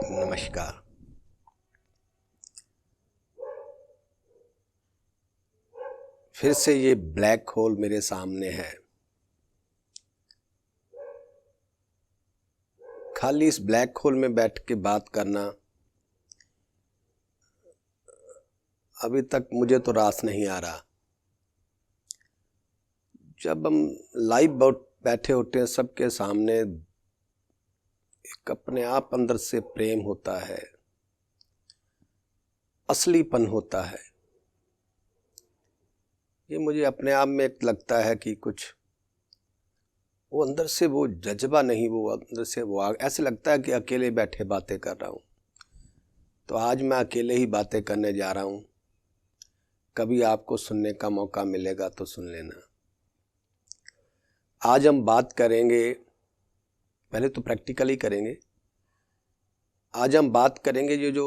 नमस्कार। फिर से ये ब्लैक होल मेरे सामने है। खाली इस ब्लैक होल में बैठ के बात करना अभी तक मुझे तो रास नहीं आ रहा। जब हम लाइव बैठे होते हैं सबके सामने, एक अपने आप अंदर से प्रेम होता है, असलीपन होता है। ये मुझे अपने आप में एक लगता है कि कुछ वो अंदर से वो जज्बा नहीं, वो अंदर से वो ऐसे लगता है कि अकेले बैठे बातें कर रहा हूँ। तो आज मैं अकेले ही बातें करने जा रहा हूँ। कभी आपको सुनने का मौका मिलेगा तो सुन लेना। आज हम बात करेंगे, पहले तो प्रैक्टिकल ही करेंगे। आज हम बात करेंगे ये जो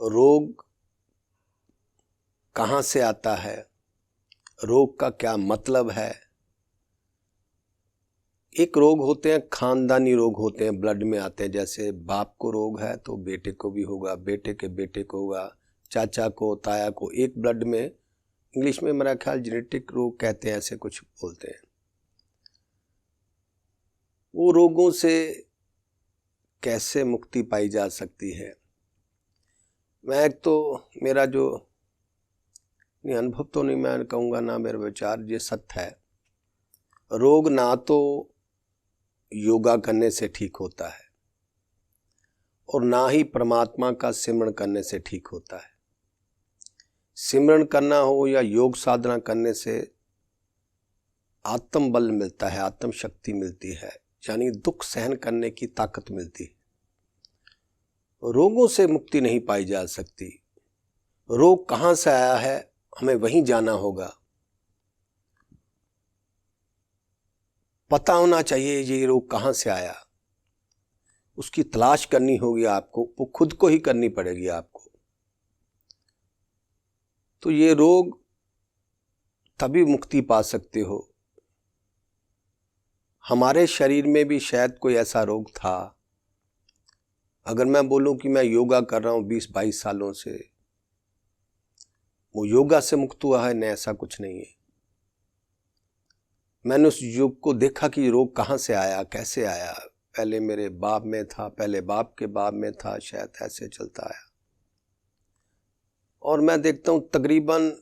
रोग कहाँ से आता है, रोग का क्या मतलब है। एक रोग होते हैं खानदानी रोग होते हैं, ब्लड में आते हैं। जैसे बाप को रोग है तो बेटे को भी होगा, बेटे के बेटे को होगा, चाचा को, ताया को। एक ब्लड में, इंग्लिश में मेरा ख्याल जेनेटिक रोग कहते हैं, ऐसे कुछ बोलते हैं। वो रोगों से कैसे मुक्ति पाई जा सकती है। मैं एक तो मेरा जो अनुभव तो नहीं मैं कहूँगा, ना मेरा विचार, ये सत्य है। रोग ना तो योगा करने से ठीक होता है और ना ही परमात्मा का सिमरण करने से ठीक होता है। सिमरण करना हो या योग साधना करने से आत्म बल मिलता है, आत्म शक्ति मिलती है, यानी दुख सहन करने की ताकत मिलती है। रोगों से मुक्ति नहीं पाई जा सकती। रोग कहाँ से आया है हमें वहीं जाना होगा। पता होना चाहिए ये रोग कहाँ से आया, उसकी तलाश करनी होगी आपको, वो खुद को ही करनी पड़ेगी आपको। तो ये रोग तभी मुक्ति पा सकते हो। हमारे शरीर में भी शायद कोई ऐसा रोग था। अगर मैं बोलूं कि मैं योगा कर रहा हूं 20-22 सालों से, वो योगा से मुक्त हुआ है, नहीं, ऐसा कुछ नहीं है। मैंने उस योग को देखा कि रोग कहाँ से आया, कैसे आया। पहले मेरे बाप में था, पहले बाप के बाप में था, शायद ऐसे चलता आया। और मैं देखता हूँ तकरीबन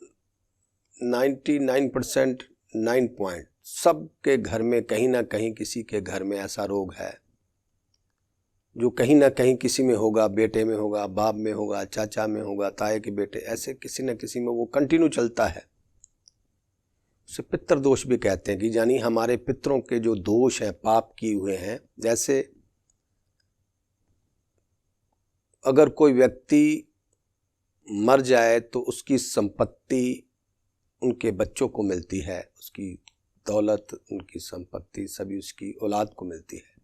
99% 9 पॉइंट सबके घर में कहीं ना कहीं किसी के घर में ऐसा रोग है जो कहीं ना कहीं किसी में होगा, बेटे में होगा, बाप में होगा, चाचा में होगा, ताए के बेटे, ऐसे किसी न किसी में वो कंटिन्यू चलता है। उसे पितृ दोष भी कहते हैं कि यानी हमारे पितरों के जो दोष हैं, पाप किए हुए हैं। जैसे अगर कोई व्यक्ति मर जाए तो उसकी संपत्ति उनके बच्चों को मिलती है, उसकी दौलत, उनकी संपत्ति सभी उसकी औलाद को मिलती है।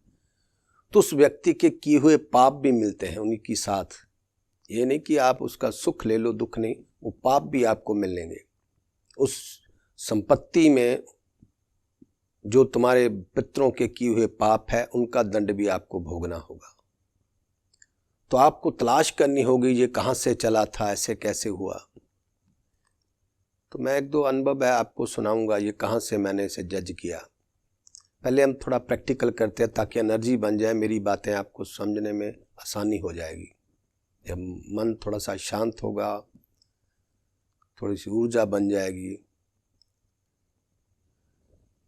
तो उस व्यक्ति के किए हुए पाप भी मिलते हैं उन्हीं के साथ। ये नहीं कि आप उसका सुख ले लो, दुख नहीं, वो पाप भी आपको मिलेंगे। उस संपत्ति में जो तुम्हारे पितरों के किए हुए पाप है, उनका दंड भी आपको भोगना होगा। तो आपको तलाश करनी होगी ये कहाँ से चला था, ऐसे कैसे हुआ। तो मैं एक दो अनुभव है आपको सुनाऊंगा, ये कहाँ से मैंने इसे जज किया। पहले हम थोड़ा प्रैक्टिकल करते हैं ताकि एनर्जी बन जाए, मेरी बातें आपको समझने में आसानी हो जाएगी। जब मन थोड़ा सा शांत होगा, थोड़ी सी ऊर्जा बन जाएगी।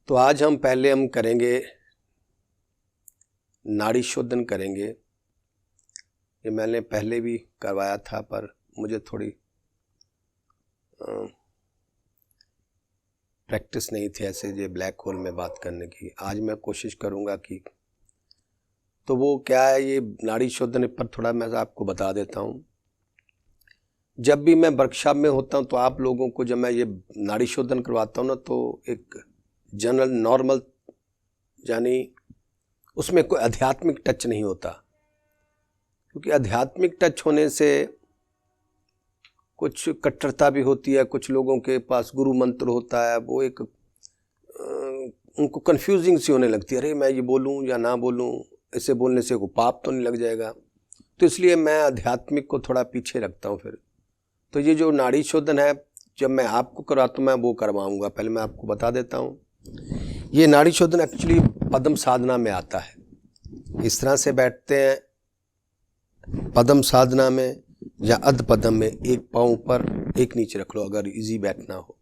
तो आज हम करेंगे नाड़ी शोधन करेंगे। ये मैंने पहले भी करवाया था, पर मुझे थोड़ी प्रैक्टिस नहीं थी ऐसे ये ब्लैक होल में बात करने की। आज मैं कोशिश करूंगा कि, तो वो क्या है, ये नाड़ी शोधन पर थोड़ा मैं आपको बता देता हूँ। जब भी मैं वर्कशॉप में होता हूँ तो आप लोगों को जब मैं ये नाड़ी शोधन करवाता हूँ ना, तो एक जनरल नॉर्मल, यानी उसमें कोई आध्यात्मिक टच नहीं होता। क्योंकि आध्यात्मिक टच होने से कुछ कट्टरता भी होती है। कुछ लोगों के पास गुरु मंत्र होता है, वो एक उनको कंफ्यूजिंग सी होने लगती है, अरे मैं ये बोलूं या ना बोलूं, ऐसे बोलने से कोई पाप तो नहीं लग जाएगा। तो इसलिए मैं आध्यात्मिक को थोड़ा पीछे रखता हूँ। फिर तो ये जो नाड़ी शोधन है, जब मैं आपको करवाता हूँ मैं वो करवाऊँगा। पहले मैं आपको बता देता हूँ, ये नाड़ी शोधन एक्चुअली पद्म साधना में आता है। इस तरह से बैठते हैं पद्म साधना में या अध पद्म में, एक पाँव ऊपर एक नीचे रख लो अगर इजी बैठना हो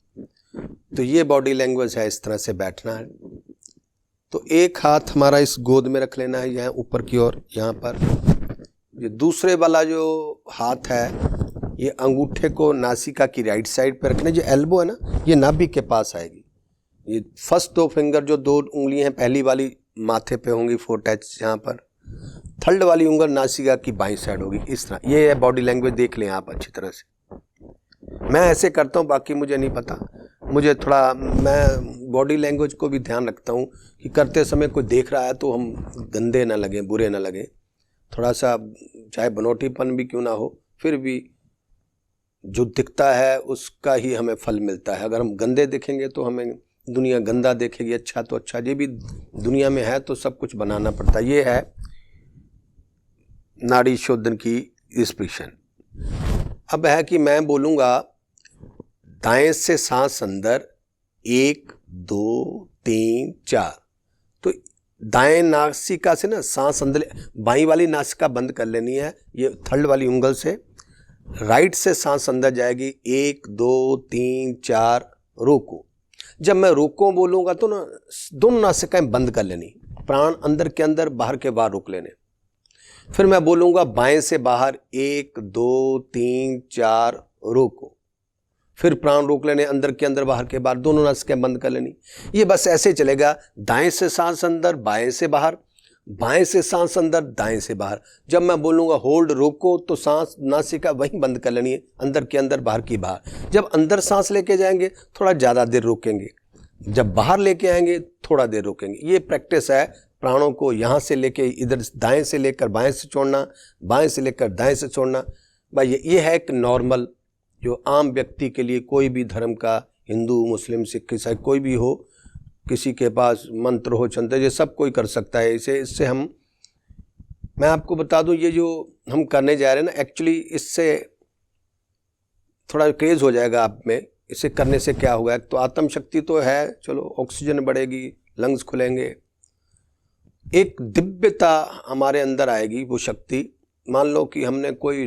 तो। ये बॉडी लैंग्वेज है, इस तरह से बैठना है। तो एक हाथ हमारा इस गोद में रख लेना है, यहाँ ऊपर की ओर यहाँ पर। ये दूसरे वाला जो हाथ है ये अंगूठे को नासिका की राइट साइड पे रखना। जो एल्बो है ना ये नाभि के पास आएगी। ये फर्स्ट 2 फिंगर जो 2 उंगलियां हैं, पहली वाली माथे पे होंगी 4 टच यहाँ पर, थर्ड वाली उंगल नासिका की बाईं साइड होगी। इस तरह ये है बॉडी लैंग्वेज, देख लें आप अच्छी तरह से। मैं ऐसे करता हूँ, बाकी मुझे नहीं पता। मुझे थोड़ा, मैं बॉडी लैंग्वेज को भी ध्यान रखता हूँ कि करते समय कोई देख रहा है तो हम गंदे ना लगे, बुरे ना लगे। थोड़ा सा चाहे बनौटीपन भी क्यों ना हो, फिर भी जो दिखता है उसका ही हमें फल मिलता है। अगर हम गंदे दिखेंगे तो हमें दुनिया गंदा देखेगी, अच्छा तो अच्छा। ये भी दुनिया में है तो सब कुछ बनाना पड़ता है। ये है नाड़ी शोधन की रिस्पिरेशन। अब है कि मैं बोलूँगा दाएं से सांस अंदर 1 2 3 4। तो दाएं नासिका से ना सांस अंदर, बाईं वाली नासिका बंद कर लेनी है ये थर्ड वाली उंगल से। राइट से सांस अंदर जाएगी 1 2 3 4, रोको। जब मैं रोको बोलूँगा तो ना दोनों नासिकाएं बंद कर लेनी, प्राण अंदर के अंदर बाहर के बाहर रोक लेने। फिर मैं बोलूँगा बाएं से बाहर 1 2 3 4, रोको। फिर प्राण रोक लेने, अंदर के अंदर बाहर के बाहर, दोनों नासिकाएं बंद कर लेनी। ये बस ऐसे चलेगा, दाएं से सांस अंदर बाएं से बाहर, बाएं से सांस अंदर दाएं से बाहर। जब मैं बोलूँगा होल्ड रोको तो सांस नासिका वहीं बंद कर लेनी है, अंदर के अंदर बाहर की बाहर। जब अंदर सांस लेके जाएंगे थोड़ा ज़्यादा देर रोकेंगे, जब बाहर लेके आएंगे थोड़ा देर रोकेंगे। ये प्रैक्टिस है प्राणों को यहाँ से लेके इधर, दाएं से लेकर बाएं से छोड़ना, बाएं से लेकर दाएं से छोड़ना। भाई ये है एक नॉर्मल, जो आम व्यक्ति के लिए, कोई भी धर्म का, हिंदू मुस्लिम सिख ईसाई कोई भी हो, किसी के पास मंत्र हो चंत्र, ये सब कोई कर सकता है। इससे मैं आपको बता दूं, ये जो हम करने जा रहे हैं ना, एक्चुअली इससे थोड़ा क्रेज हो जाएगा आप में। इसे करने से क्या होगा, तो आत्म शक्ति तो है, चलो ऑक्सीजन बढ़ेगी, लंग्स खुलेंगे, एक दिव्यता हमारे अंदर आएगी। वो शक्ति, मान लो कि हमने कोई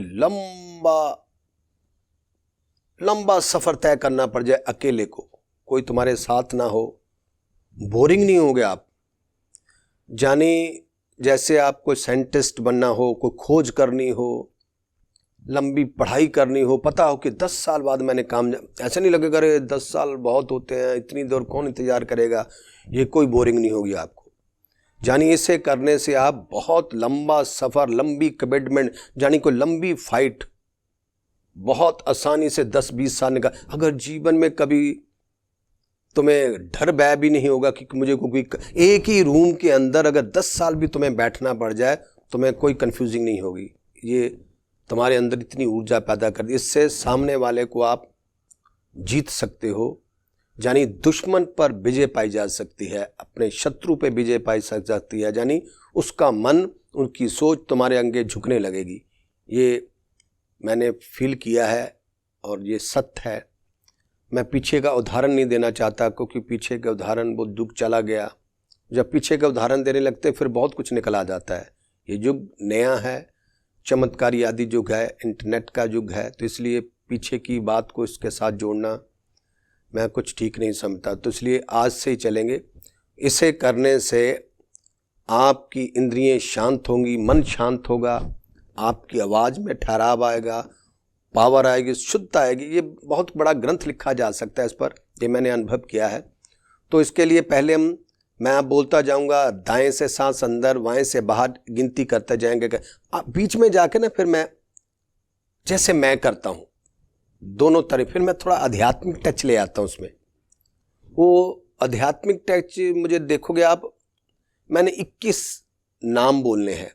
लंबा सफर तय करना पड़ जाए अकेले को, कोई तुम्हारे साथ ना हो, बोरिंग नहीं होगे आप। जानी जैसे आप कोई साइंटिस्ट बनना हो, कोई खोज करनी हो, लंबी पढ़ाई करनी हो, पता हो कि 10 साल बाद मैंने काम, ऐसा नहीं लगेगा अरे 10 साल बहुत होते हैं, इतनी देर कौन इंतजार करेगा। ये कोई बोरिंग नहीं होगी आपको। जानी इसे करने से आप बहुत लंबा सफ़र, लंबी कमिटमेंट, जानी कोई लंबी फाइट बहुत आसानी से 10-20 साल निकाल। अगर जीवन में कभी तुम्हें डर भय भी नहीं होगा कि मुझे कोई, एक ही रूम के अंदर अगर 10 साल भी तुम्हें बैठना पड़ जाए, तुम्हें कोई कंफ्यूजिंग नहीं होगी। ये तुम्हारे अंदर इतनी ऊर्जा पैदा कर दी, इससे सामने वाले को आप जीत सकते हो। यानी दुश्मन पर विजय पाई जा सकती है, अपने शत्रु पे विजय पाई सकती है। यानी उसका मन, उनकी सोच तुम्हारे आगे झुकने लगेगी। ये मैंने फील किया है और ये सत्य है। मैं पीछे का उदाहरण नहीं देना चाहता, क्योंकि पीछे का उदाहरण वो दुख चला गया। जब पीछे का उदाहरण देने लगते फिर बहुत कुछ निकल आ जाता है। ये युग नया है, चमत्कारी आदि युग है, इंटरनेट का युग है, तो इसलिए पीछे की बात को इसके साथ जोड़ना मैं कुछ ठीक नहीं समझता। तो इसलिए आज से ही चलेंगे। इसे करने से आपकी इंद्रियां शांत होंगी, मन शांत होगा, आपकी आवाज़ में ठहराव आएगा, पावर आएगी, शुद्धता आएगी। ये बहुत बड़ा ग्रंथ लिखा जा सकता है इस पर, ये मैंने अनुभव किया है। तो इसके लिए पहले मैं बोलता जाऊंगा, दाएं से सांस अंदर, बाएं से बाहर, गिनती करते जाएंगे। बीच में जाके ना फिर मैं, जैसे मैं करता हूँ दोनों तरफ, फिर मैं थोड़ा आध्यात्मिक टच ले आता हूँ उसमें। वो आध्यात्मिक टच मुझे देखोगे आप, मैंने 21 नाम बोलने हैं।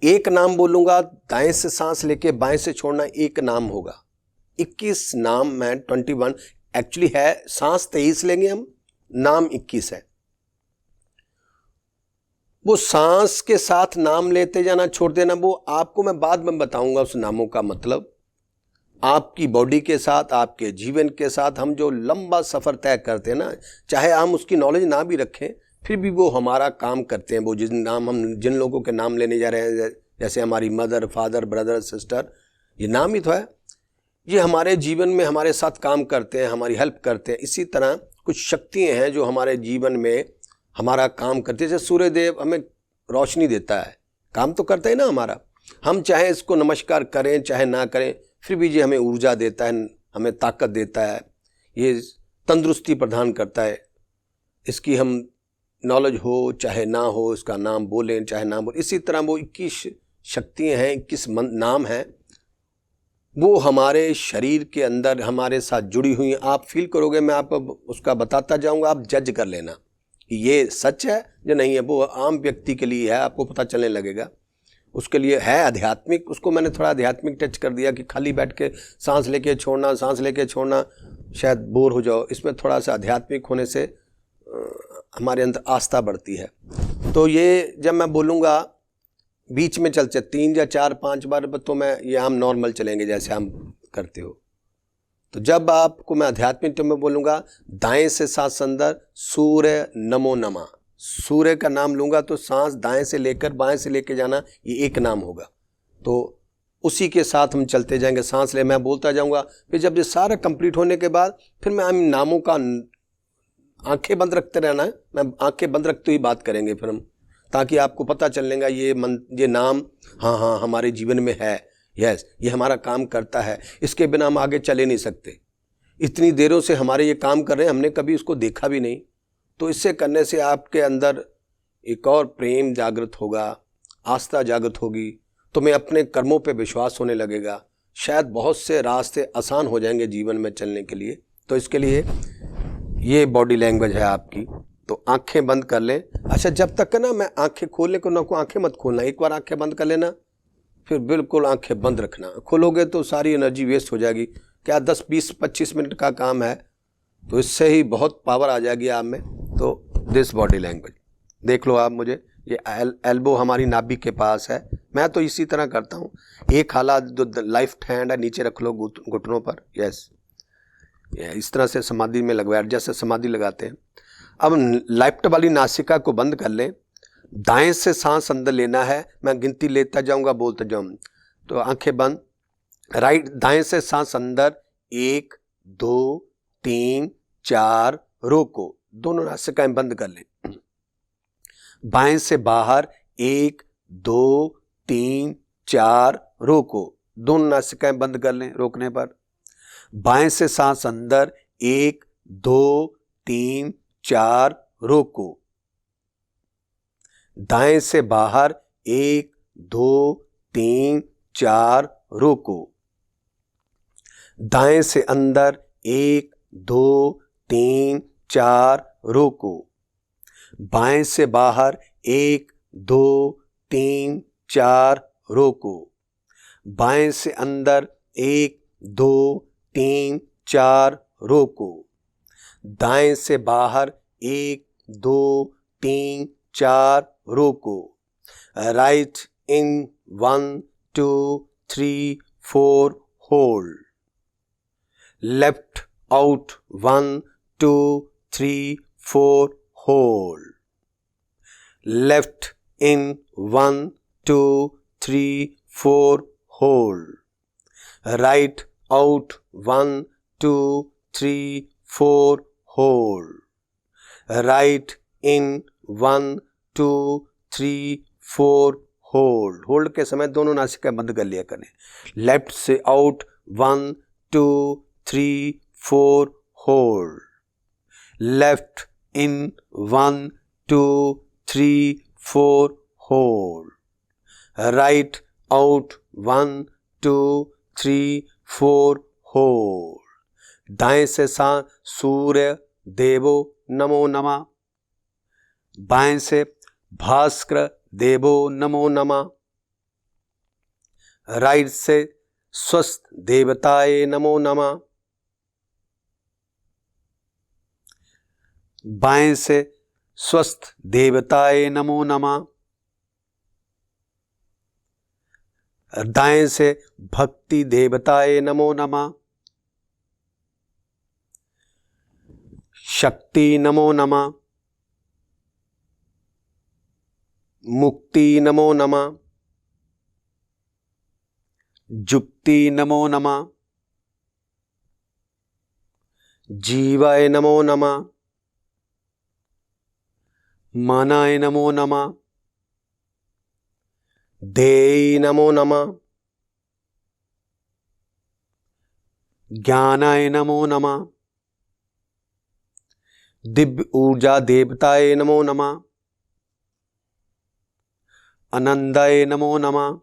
एक नाम बोलूँगा, दाएं से सांस लेके बाएं से छोड़ना एक नाम होगा। 21 नाम मैं 21 एक्चुअली है, सांस 23 लेंगे हम, नाम 21 है। वो सांस के साथ नाम लेते जाना, छोड़ देना, वो आपको मैं बाद में बताऊंगा उस नामों का मतलब। आपकी बॉडी के साथ, आपके जीवन के साथ हम जो लंबा सफ़र तय करते हैं ना, चाहे हम उसकी नॉलेज ना भी रखें फिर भी वो हमारा काम करते हैं। वो जिन लोगों के नाम लेने जा रहे हैं, जैसे हमारी मदर, फादर, ब्रदर, सिस्टर, ये नाम ही तो है, ये हमारे जीवन में हमारे साथ काम करते हैं, हमारी हेल्प करते हैं। इसी तरह कुछ शक्तियाँ हैं जो हमारे जीवन में हमारा काम करते हैं। जैसे सूर्यदेव हमें रोशनी देता है, काम तो करता है ना हमारा। हम चाहे इसको नमस्कार करें चाहे ना करें, फिर भी ये हमें ऊर्जा देता है, हमें ताकत देता है, ये तंदुरुस्ती प्रदान करता है। इसकी हम नॉलेज हो चाहे ना हो, इसका नाम बोलें चाहे ना बोलें। इसी तरह वो 21 शक्तियाँ हैं, 21 नाम हैं, वो हमारे शरीर के अंदर हमारे साथ जुड़ी हुई हैं। आप फील करोगे, मैं आपको उसका बताता जाऊंगा, आप जज कर लेना कि ये सच है या नहीं है। वो आम व्यक्ति के लिए है, आपको पता चलने लगेगा। उसके लिए है आध्यात्मिक, उसको मैंने थोड़ा आध्यात्मिक टच कर दिया कि खाली बैठ के सांस लेके छोड़ना, सांस लेके छोड़ना, शायद बोर हो जाओ। इसमें थोड़ा सा आध्यात्मिक होने से हमारे अंदर आस्था बढ़ती है। तो ये जब मैं बोलूँगा बीच में चलते 3 या 4 5 बार, तो मैं ये हम नॉर्मल चलेंगे जैसे हम करते हो। तो जब आपको मैं आध्यात्मिक तो मैं बोलूँगा दाएं से सांस अंदर, सूर्य नमो नमः। सूर्य का नाम लूँगा तो सांस दाएं से लेकर बाएं से लेके जाना, ये एक नाम होगा। तो उसी के साथ हम चलते जाएंगे, सांस ले मैं बोलता जाऊँगा। फिर जब ये सारा कंप्लीट होने के बाद फिर मैं हम नामों का आंखें बंद रखते रहना है, मैं आंखें बंद रखते ही बात करेंगे फिर हम, ताकि आपको पता चलेगा ये नाम हाँ हमारे जीवन में है। यस, ये हमारा काम करता है, इसके बिना हम आगे चले नहीं सकते। इतनी देरों से हमारे ये काम कर रहे हैं, हमने कभी उसको देखा भी नहीं। तो इससे करने से आपके अंदर एक और प्रेम जागृत होगा, आस्था जागृत होगी, तुम्हें अपने कर्मों पे विश्वास होने लगेगा। शायद बहुत से रास्ते आसान हो जाएंगे जीवन में चलने के लिए। तो इसके लिए ये बॉडी लैंग्वेज है आपकी। तो आंखें बंद कर लें। अच्छा, जब तक ना मैं आंखें खोलने को ना को आंखें मत खोलना, एक बार आंखें बंद कर लेना, फिर बिल्कुल आंखें बंद रखना। खोलोगे तो सारी एनर्जी वेस्ट हो जाएगी। क्या 10 20 25 मिनट का काम है, तो इससे ही बहुत पावर आ जाएगी आप में। तो दिस बॉडी लैंग्वेज देख लो आप मुझे, ये एल्बो हमारी नाभि के पास है। मैं तो इसी तरह करता हूँ। एक हालात जो लेफ्ट हैंड है नीचे रख लो घुटनों पर। यस, इस तरह से समाधि में लगवाया, जैसे समाधि लगाते हैं। अब लेफ्ट वाली नासिका को बंद कर लें। दाएं से सांस अंदर लेना है, मैं गिनती लेता जाऊंगा, बोलते जाऊँ। तो आंखें बंद, राइट दाएं से सांस अंदर, 1 2 3 4, रोको, दोनों नासिकाएं बंद कर लें। बाएं से बाहर, 1 2 3 4, रोको, दोनों नासिकाएं बंद कर लें रोकने पर। बाएं से सांस अंदर, 1 2 3 4, रोको। दाएं से बाहर, 1 2 3 4, रोको। दाएं से अंदर, 1 2 3 4, रोको। बाएं से बाहर, 1 2 3 4, रोको। बाएं से अंदर, 1 2 3 4, रोको। दाएं से बाहर, 1 2 3 4, रोको। Right in 1 2 3 4, hold. Left out 1 2 3 4, hold. Left in 1 2 3 4, hold. Right out 1 2 3 4, hold. Right in 1 2 3 4, hold. Hold के समय दोनों नासिकाएं बंद कर लिया करें। लेफ्ट से out 1 2 3 4, hold. Left in 1 2 3 4, hold. Right out 1 2 3 4, hold. दाएं से सांस, सूर्य देवो नमो नमः। बाएं से भास्कर देवो नमो नमः। राइट से स्वस्थ देवताए नमो नमः। बाएं से स्वस्थ देवताए नमो नमः। दाएं से भक्ति देवताए नमो नमः, शक्ति नमो नमः, मुक्ति नमो नमः, जुक्ति नमो नमः, जीवाय नमो नमः, मानाय नमो नमः, देय नमो नमः, ज्ञानाय नमो नमः, दिव्य ऊर्जा देवताय नमो नमः, आनंदाय नमो नमः,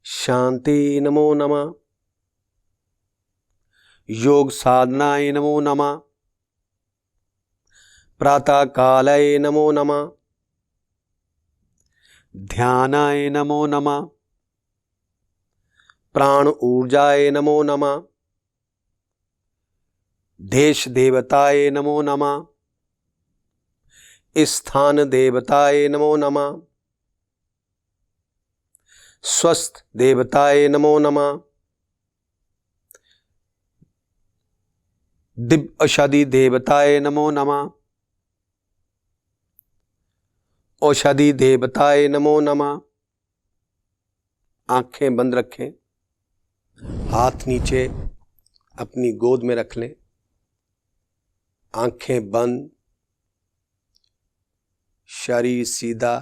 शांति नमो नमः, योग साधनाय नमो नमः, प्रातः कालाय नमो नमः, ध्यानाय नमो नमः, प्राण ऊर्जाय नमो नमः, देश देवताय नमो नमः, स्थान देवताय नमो नमः, स्वस्थ देवताय नमो नमः, दिव्य औषधि देवताय नमो नमः, औषधि देवताय नमो नमः। आंखें बंद रखें, हाथ नीचे अपनी गोद में रख लें, आंखें बंद, शरीर सीधा।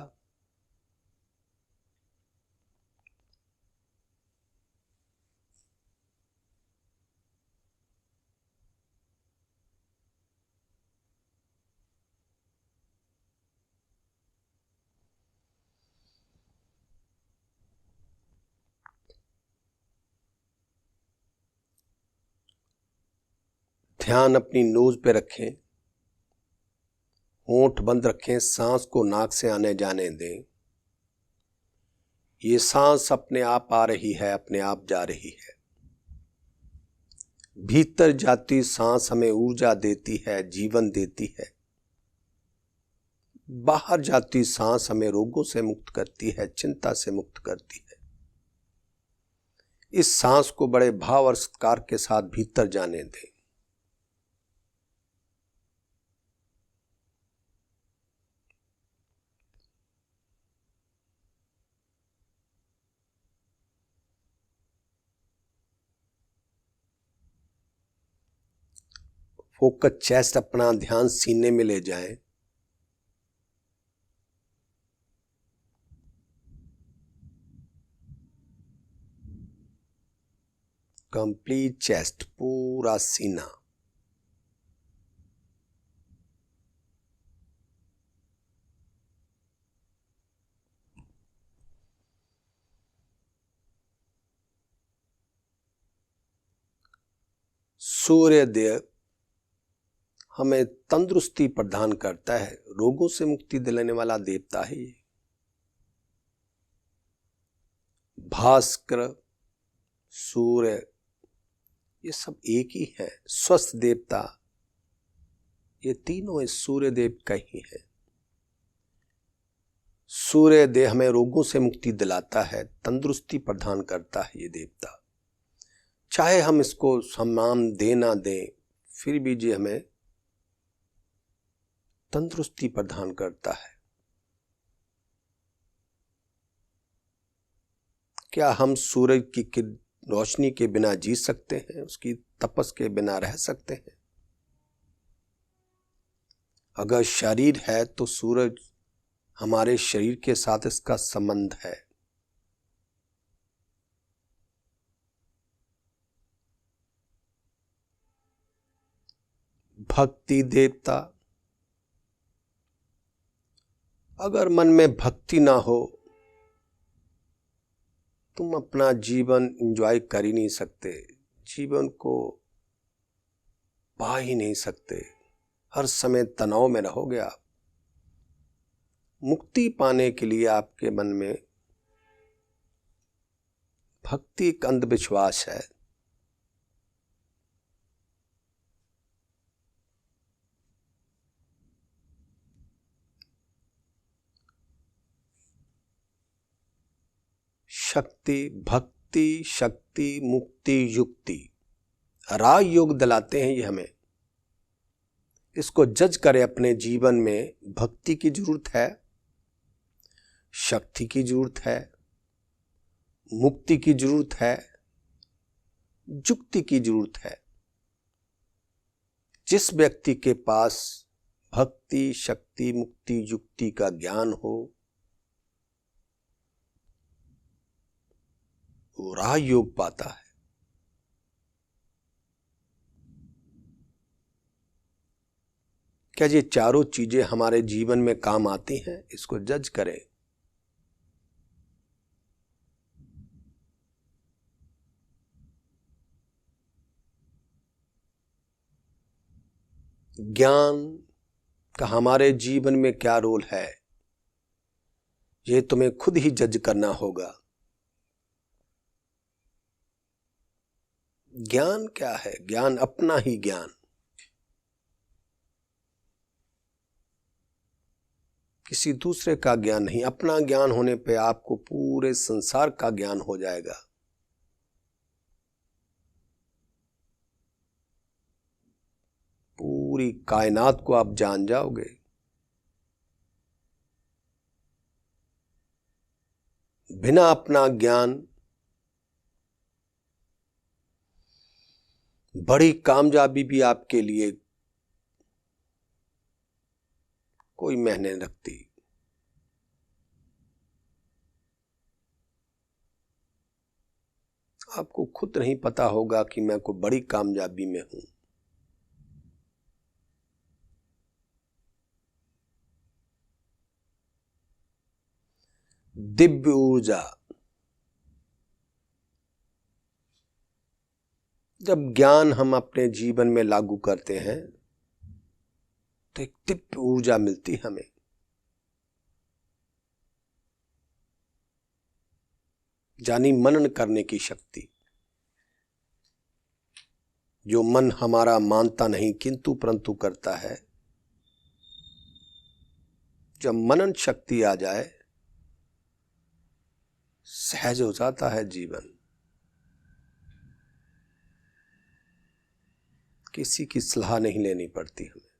ध्यान अपनी नोज पे रखें, होंठ बंद रखें, सांस को नाक से आने जाने दें। ये सांस अपने आप आ रही है, अपने आप जा रही है। भीतर जाती सांस हमें ऊर्जा देती है, जीवन देती है। बाहर जाती सांस हमें रोगों से मुक्त करती है, चिंता से मुक्त करती है। इस सांस को बड़े भाव और सत्कार के साथ भीतर जाने दें। फोकस चेस्ट, अपना ध्यान सीने में ले जाएं। कंप्लीट चेस्ट, पूरा सीना। सूर्य देव हमें तंदुरुस्ती प्रदान करता है, रोगों से मुक्ति दिलाने वाला देवता है ये। भास्कर, सूर्य, ये सब एक ही है। स्वस्थ देवता, ये तीनों इस सूर्य देव का ही है। सूर्य देव हमें रोगों से मुक्ति दिलाता है, तंदुरुस्ती प्रदान करता है ये देवता। चाहे हम इसको सम्मान दे ना दें, फिर भी ये हमें तंदुरुस्ती प्रदान करता है। क्या हम सूरज की रोशनी के बिना जी सकते हैं? उसकी तपस के बिना रह सकते हैं? अगर शरीर है तो सूरज हमारे शरीर के साथ इसका संबंध है। भक्ति देवता, अगर मन में भक्ति ना हो, तुम अपना जीवन एंजॉय कर ही नहीं सकते, जीवन को पा ही नहीं सकते। हर समय तनाव में रहोगे आप। मुक्ति पाने के लिए आपके मन में भक्ति एक अंधविश्वास है। शक्ति, भक्ति, शक्ति, मुक्ति, युक्ति, राजयोग दिलाते हैं ये हमें। इसको जज करें अपने जीवन में। भक्ति की जरूरत है, शक्ति की जरूरत है, मुक्ति की जरूरत है, युक्ति की जरूरत है। जिस व्यक्ति के पास भक्ति, शक्ति, मुक्ति, युक्ति का ज्ञान हो वो राजयोग पाता है। क्या ये चारों चीजें हमारे जीवन में काम आती हैं? इसको जज करें। ज्ञान का हमारे जीवन में क्या रोल है, ये तुम्हें खुद ही जज करना होगा। ज्ञान क्या है? ज्ञान अपना ही ज्ञान। किसी दूसरे का ज्ञान नहीं। अपना ज्ञान होने पे आपको पूरे संसार का ज्ञान हो जाएगा। पूरी कायनात को आप जान जाओगे। बिना अपना ज्ञान बड़ी कामयाबी भी आपके लिए कोई मायने नहीं रखती। आपको खुद नहीं पता होगा कि मैं कोई बड़ी कामयाबी में हूं। दिव्य ऊर्जा, जब ज्ञान हम अपने जीवन में लागू करते हैं तो एक दिव्य ऊर्जा मिलती हमें। जानी मनन करने की शक्ति। जो मन हमारा मानता नहीं किंतु परंतु करता है, जब मनन शक्ति आ जाए सहज हो जाता है जीवन। किसी की सलाह नहीं लेनी पड़ती हमें।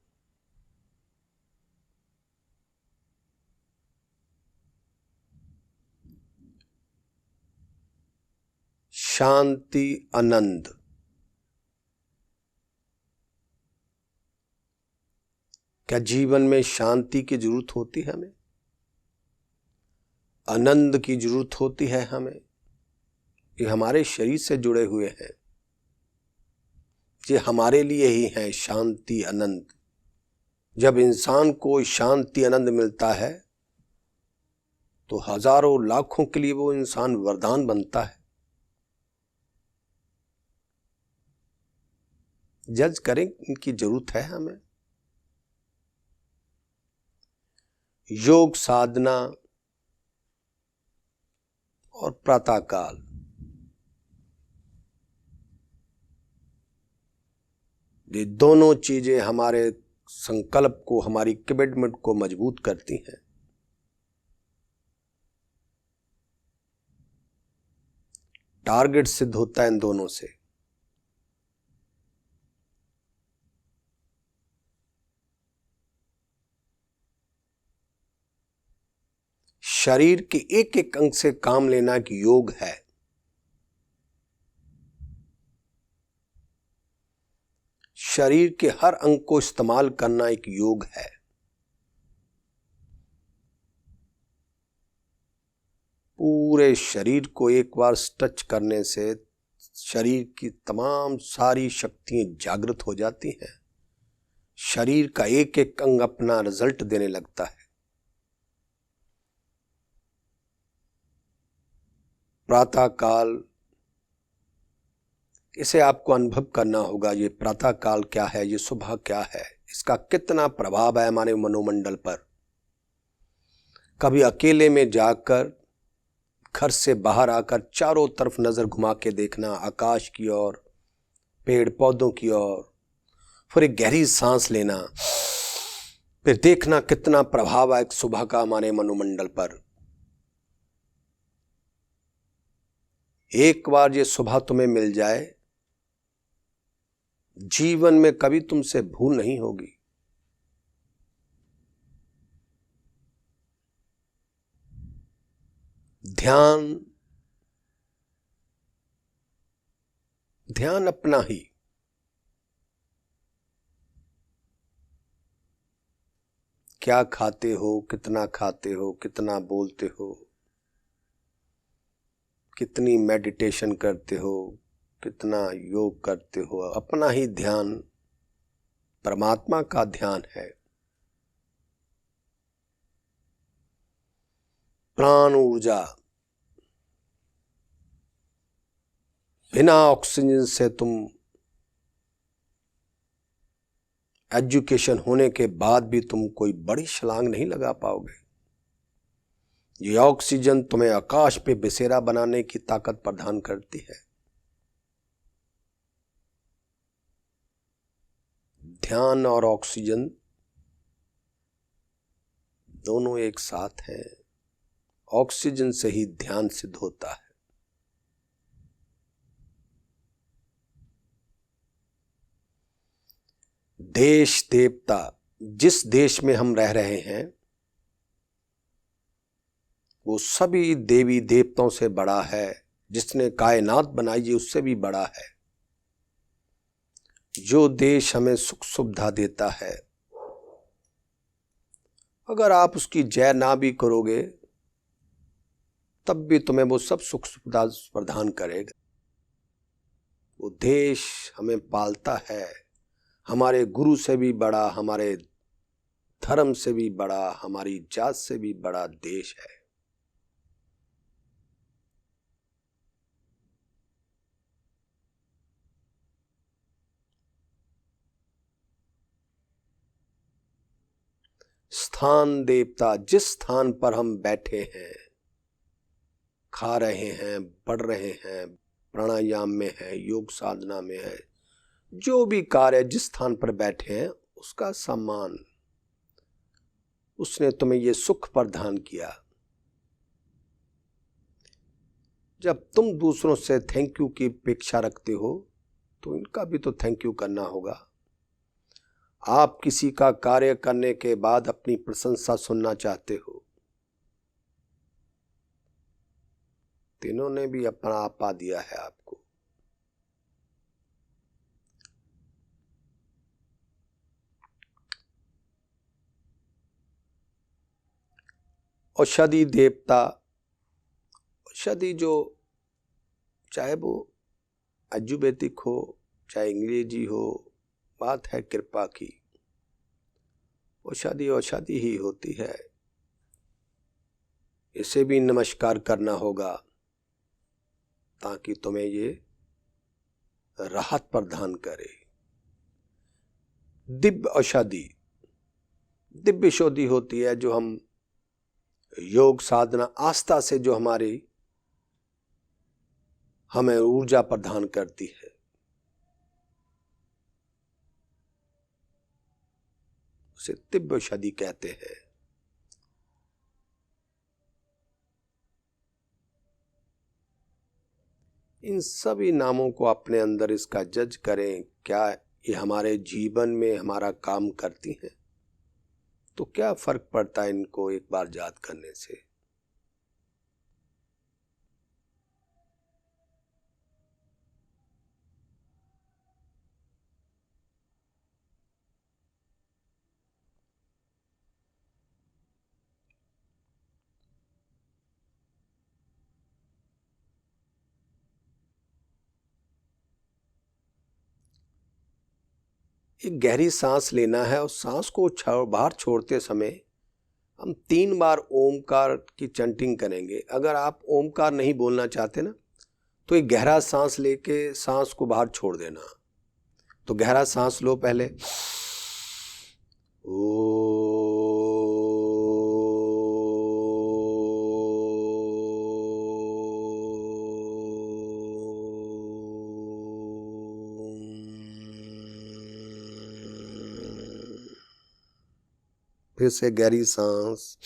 शांति, आनंद। क्या जीवन में शांति की जरूरत होती है हमें? आनंद की जरूरत होती है हमें। ये हमारे शरीर से जुड़े हुए हैं। ये हमारे लिए ही है शांति, आनंद। जब इंसान को शांति, आनंद मिलता है तो हजारों लाखों के लिए वो इंसान वरदान बनता है। जज करें इनकी जरूरत है हमें। योग साधना और प्रातःकाल, ये दोनों चीजें हमारे संकल्प को, हमारी कमिटमेंट को मजबूत करती हैं। टारगेट सिद्ध होता है इन दोनों से। शरीर के एक एक अंग से काम लेना एक योग है। शरीर के हर अंग को इस्तेमाल करना एक योग है। पूरे शरीर को एक बार टच करने से शरीर की तमाम सारी शक्तियां जागृत हो जाती हैं। शरीर का एक एक अंग अपना रिजल्ट देने लगता है। प्रातःकाल, इसे आपको अनुभव करना होगा। ये प्रातःकाल क्या है, ये सुबह क्या है, इसका कितना प्रभाव है हमारे मनोमंडल पर। कभी अकेले में जाकर, घर से बाहर आकर चारों तरफ नजर घुमा के देखना, आकाश की ओर, पेड़ पौधों की ओर, फिर एक गहरी सांस लेना, फिर देखना कितना प्रभाव है सुबह का हमारे मनोमंडल पर। एक बार ये सुबह तुम्हें मिल जाए, जीवन में कभी तुमसे भूल नहीं होगी। ध्यान, ध्यान अपना ही। क्या खाते हो, कितना खाते हो, कितना बोलते हो, कितनी मेडिटेशन करते हो, कितना योग करते हो, अपना ही ध्यान परमात्मा का ध्यान है। प्राण ऊर्जा, बिना ऑक्सीजन से तुम एजुकेशन होने के बाद भी तुम कोई बड़ी छलांग नहीं लगा पाओगे। ये ऑक्सीजन तुम्हें आकाश पे बसेरा बनाने की ताकत प्रदान करती है। ध्यान और ऑक्सीजन दोनों एक साथ हैं। ऑक्सीजन से ही ध्यान सिद्ध होता है। देश देवता, जिस देश में हम रह रहे हैं वो सभी देवी देवताओं से बड़ा है। जिसने कायनात बनाई है उससे भी बड़ा है। जो देश हमें सुख सुविधा देता है, अगर आप उसकी जय ना भी करोगे तब भी तुम्हें वो सब सुख सुविधा प्रदान करेगा। वो देश हमें पालता है। हमारे गुरु से भी बड़ा, हमारे धर्म से भी बड़ा, हमारी जात से भी बड़ा देश है। स्थान देवता, जिस स्थान पर हम बैठे हैं, खा रहे हैं, पढ़ रहे हैं, प्राणायाम में है, योग साधना में है, जो भी कार्य जिस स्थान पर बैठे हैं उसका सम्मान, उसने तुम्हें ये सुख प्रदान किया। जब तुम दूसरों से थैंक यू की अपेक्षा रखते हो तो इनका भी तो थैंक यू करना होगा। आप किसी का कार्य करने के बाद अपनी प्रशंसा सुनना चाहते हो तो इन्होंने भी अपना आपा दिया है आपको। औषधि देवता, औषधि जो चाहे वो आयुर्वेदिक हो चाहे अंग्रेजी हो, बात है कृपा की। औषधि औषधि ही होती है। इसे भी नमस्कार करना होगा ताकि तुम्हें ये राहत प्रदान करे। दिव्य औषधि, दिव्य औषधि होती है जो हम योग साधना आस्था से जो हमें ऊर्जा प्रदान करती है, उसे दिव्य औषधि कहते हैं। इन सभी नामों को अपने अंदर इसका जज करें, क्या ये हमारे जीवन में हमारा काम करती हैं? तो क्या फर्क पड़ता है इनको एक बार याद करने से। एक गहरी सांस लेना है और सांस को बाहर छोड़ते समय हम 3 बार ओमकार की चैंटिंग करेंगे। अगर आप ओमकार नहीं बोलना चाहते ना तो एक गहरा सांस लेके सांस को बाहर छोड़ देना। तो गहरा सांस लो पहले, फिर से गहरी सांस,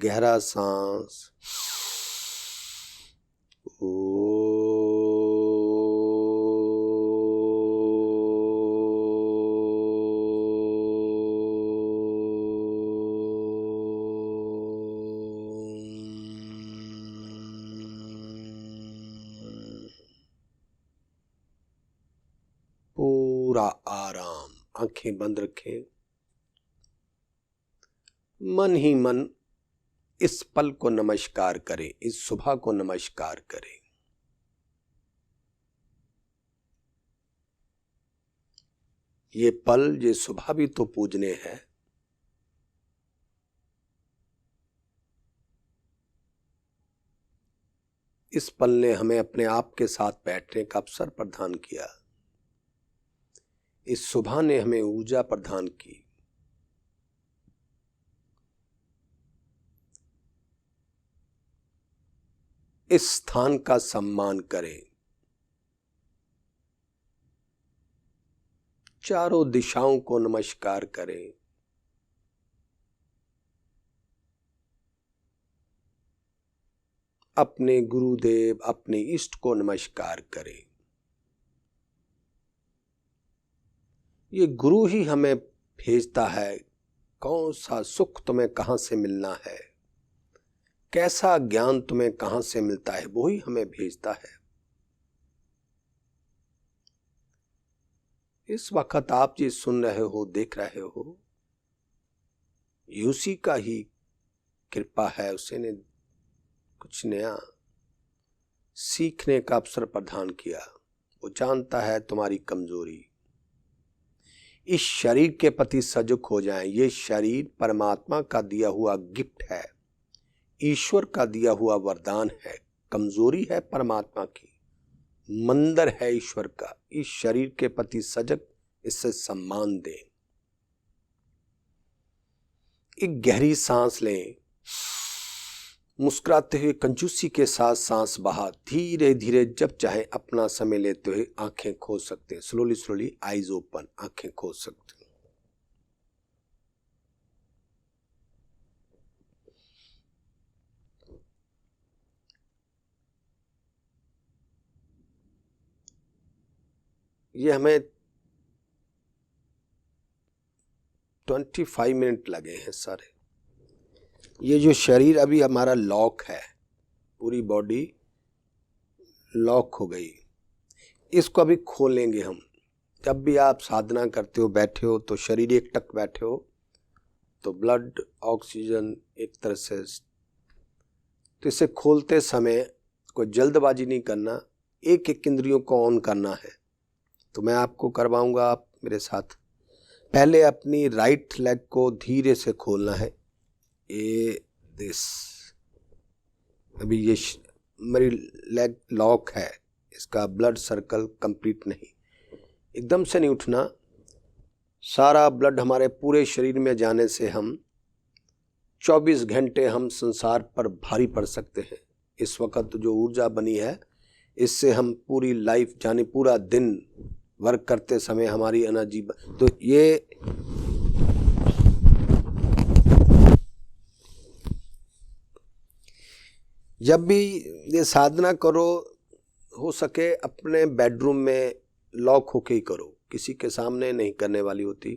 गहरा सांस। पूरा आराम, आंखें बंद रखें। मन ही मन इस पल को नमस्कार करें, इस सुबह को नमस्कार करें। ये पल, ये सुबह भी तो पूजने है। इस पल ने हमें अपने आप के साथ बैठने का अवसर प्रदान किया। इस सुबह ने हमें ऊर्जा प्रदान की। इस स्थान का सम्मान करें। चारों दिशाओं को नमस्कार करें। अपने गुरुदेव, अपने इष्ट को नमस्कार करें। ये गुरु ही हमें भेजता है, कौन सा सुख तुम्हें कहां से मिलना है, कैसा ज्ञान तुम्हें कहां से मिलता है, वो ही हमें भेजता है। इस वक्त आप जी सुन रहे हो, देख रहे हो, उसी का ही कृपा है। उसने कुछ नया सीखने का अवसर प्रदान किया। वो जानता है तुम्हारी कमजोरी। इस शरीर के प्रति सजग हो जाएं। ये शरीर परमात्मा का दिया हुआ गिफ्ट है, ईश्वर का दिया हुआ वरदान है। कमजोरी है परमात्मा की, मंदिर है ईश्वर का। इस शरीर के प्रति सजग, इससे सम्मान दें। एक गहरी सांस लें। मुस्कुराते हुए कंजूसी के साथ सांस बाहर, धीरे धीरे जब चाहे अपना समय लेते हुए आंखें खोल सकते हैं। स्लोली स्लोली आईज ओपन, आंखें खोल सकते हैं। ये हमें 25 मिनट लगे हैं सारे। ये जो शरीर अभी हमारा लॉक है, पूरी बॉडी लॉक हो गई, इसको अभी खोलेंगे हम। जब भी आप साधना करते हो, बैठे हो, तो शरीर एक टक बैठे हो तो ब्लड, ऑक्सीजन एक तरह से, तो इसे खोलते समय कोई जल्दबाजी नहीं करना, एक एक इंद्रियों को ऑन करना है। तो मैं आपको करवाऊंगा, आप मेरे साथ। पहले अपनी राइट लेग को धीरे से खोलना है। दिस अभी ये मेरी लेग लॉक है, इसका ब्लड सर्कल कंप्लीट नहीं, एकदम से नहीं उठना। सारा ब्लड हमारे पूरे शरीर में जाने से हम 24 घंटे हम संसार पर भारी पड़ सकते हैं। इस वक्त जो ऊर्जा बनी है, इससे हम पूरी लाइफ, यानी पूरा दिन वर्क करते समय हमारी एनर्जी, तो ये जब भी ये साधना करो, हो सके अपने बेडरूम में लॉक होके ही करो, किसी के सामने नहीं करने वाली होती।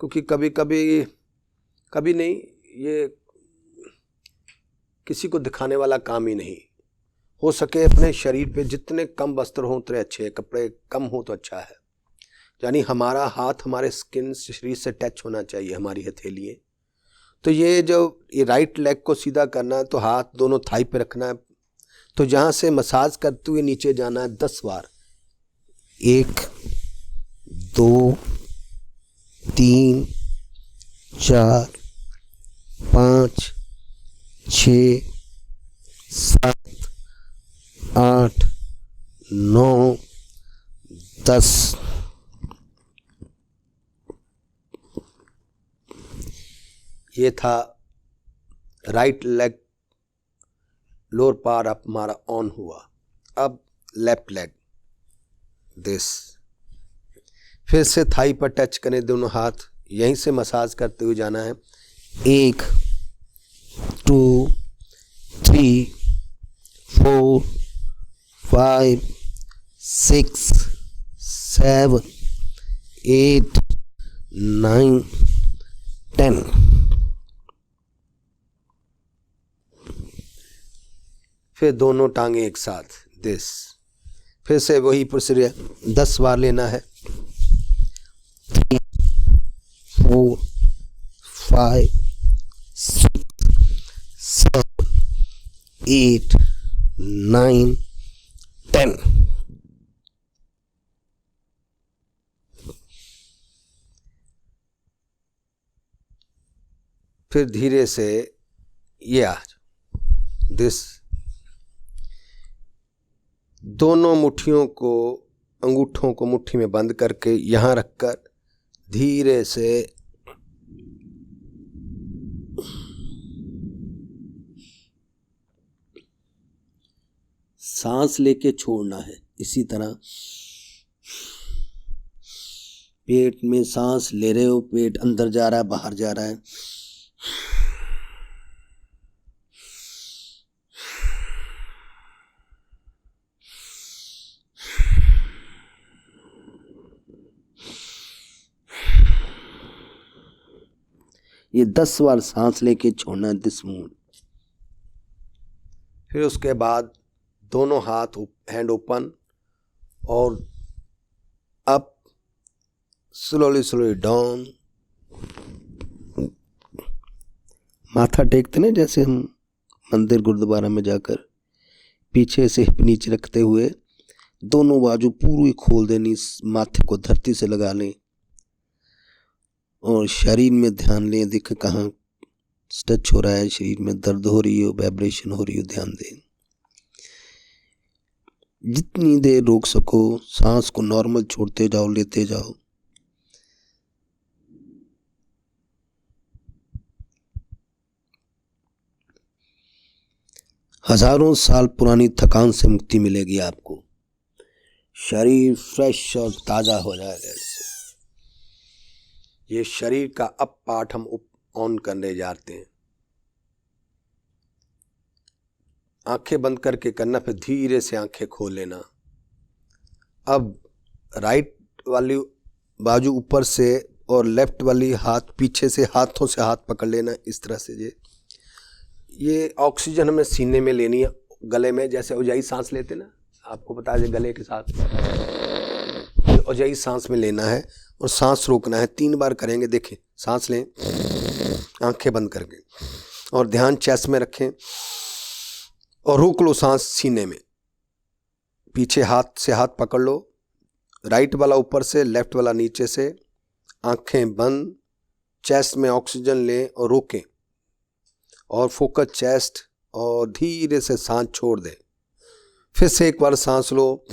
क्योंकि कभी नहीं, ये किसी को दिखाने वाला काम ही नहीं। हो सके अपने शरीर पे जितने कम वस्त्र हो उतने अच्छे, कपड़े कम हो तो अच्छा है। यानी हमारा हाथ हमारे स्किन शरीर से टच होना चाहिए, हमारी हथेलियाँ। तो ये राइट लेग को सीधा करना है, तो हाथ दोनों थाई पे रखना है। तो जहाँ से मसाज करते हुए नीचे जाना है 10 बार। 1 2 3 4 5 6 7 8 9 10। ये था right leg, lower part up हमारा ऑन हुआ। अब लेफ्ट लेग, दिस, फिर से थाई पर टच करें दोनों हाथ, यहीं से मसाज करते हुए जाना है। 1 2 3 4 5 6 7 8 9 10। फिर दोनों टांगे एक साथ, दिस। फिर से वही प्रक्रिया 10 बार लेना है। 3 4 5 6 7 8 9 10। फिर धीरे से ये आ दिस। दोनों मुट्ठियों को, अंगूठों को मुट्ठी में बंद करके यहाँ रखकर धीरे से सांस लेके छोड़ना है। इसी तरह पेट में सांस ले रहे हो, पेट अंदर जा रहा है, बाहर जा रहा है। ये 10 बार सांस लेके छोड़ना है, दिस मूवमेंट। फिर उसके बाद दोनों हाथ हैंड ओपन और अप, स्लोली डाउन। माथा टेकते ना जैसे हम मंदिर गुरुद्वारा में जाकर, पीछे से हिप नीचे रखते हुए दोनों बाजू पूरी खोल देनी, माथे को धरती से लगा लें और शरीर में ध्यान लें। देखें कहाँ टच हो रहा है, शरीर में दर्द हो रही हो, वाइब्रेशन हो रही हो, ध्यान दें। जितनी देर रोक सको सांस को नॉर्मल छोड़ते जाओ, लेते जाओ। हजारों साल पुरानी थकान से मुक्ति मिलेगी आपको। शरीर फ्रेश और ताजा हो जाएगा इससे। ये शरीर का अब पाठ हम ऑन करने जाते हैं। आंखें बंद करके करना, फिर धीरे से आंखें खोल लेना। अब राइट वाली बाजू ऊपर से और लेफ्ट वाली हाथ पीछे से, हाथों से हाथ पकड़ लेना इस तरह से। ये ऑक्सीजन हमें सीने में लेनी है, गले में, जैसे उजाई सांस लेते ना, आपको पता है गले के साथ उजाई सांस में लेना है और सांस रोकना है। 3 बार करेंगे। देखें, सांस लें आंखें बंद करके और ध्यान चेस्ट में रखें और रोक लो सांस सीने में। पीछे हाथ से हाथ पकड़ लो, राइट वाला ऊपर से, लेफ्ट वाला नीचे से। आंखें बंद, चेस्ट में ऑक्सीजन लें और रोकें और फोकस चेस्ट और धीरे से सांस छोड़ दें। फिर से एक बार सांस लो,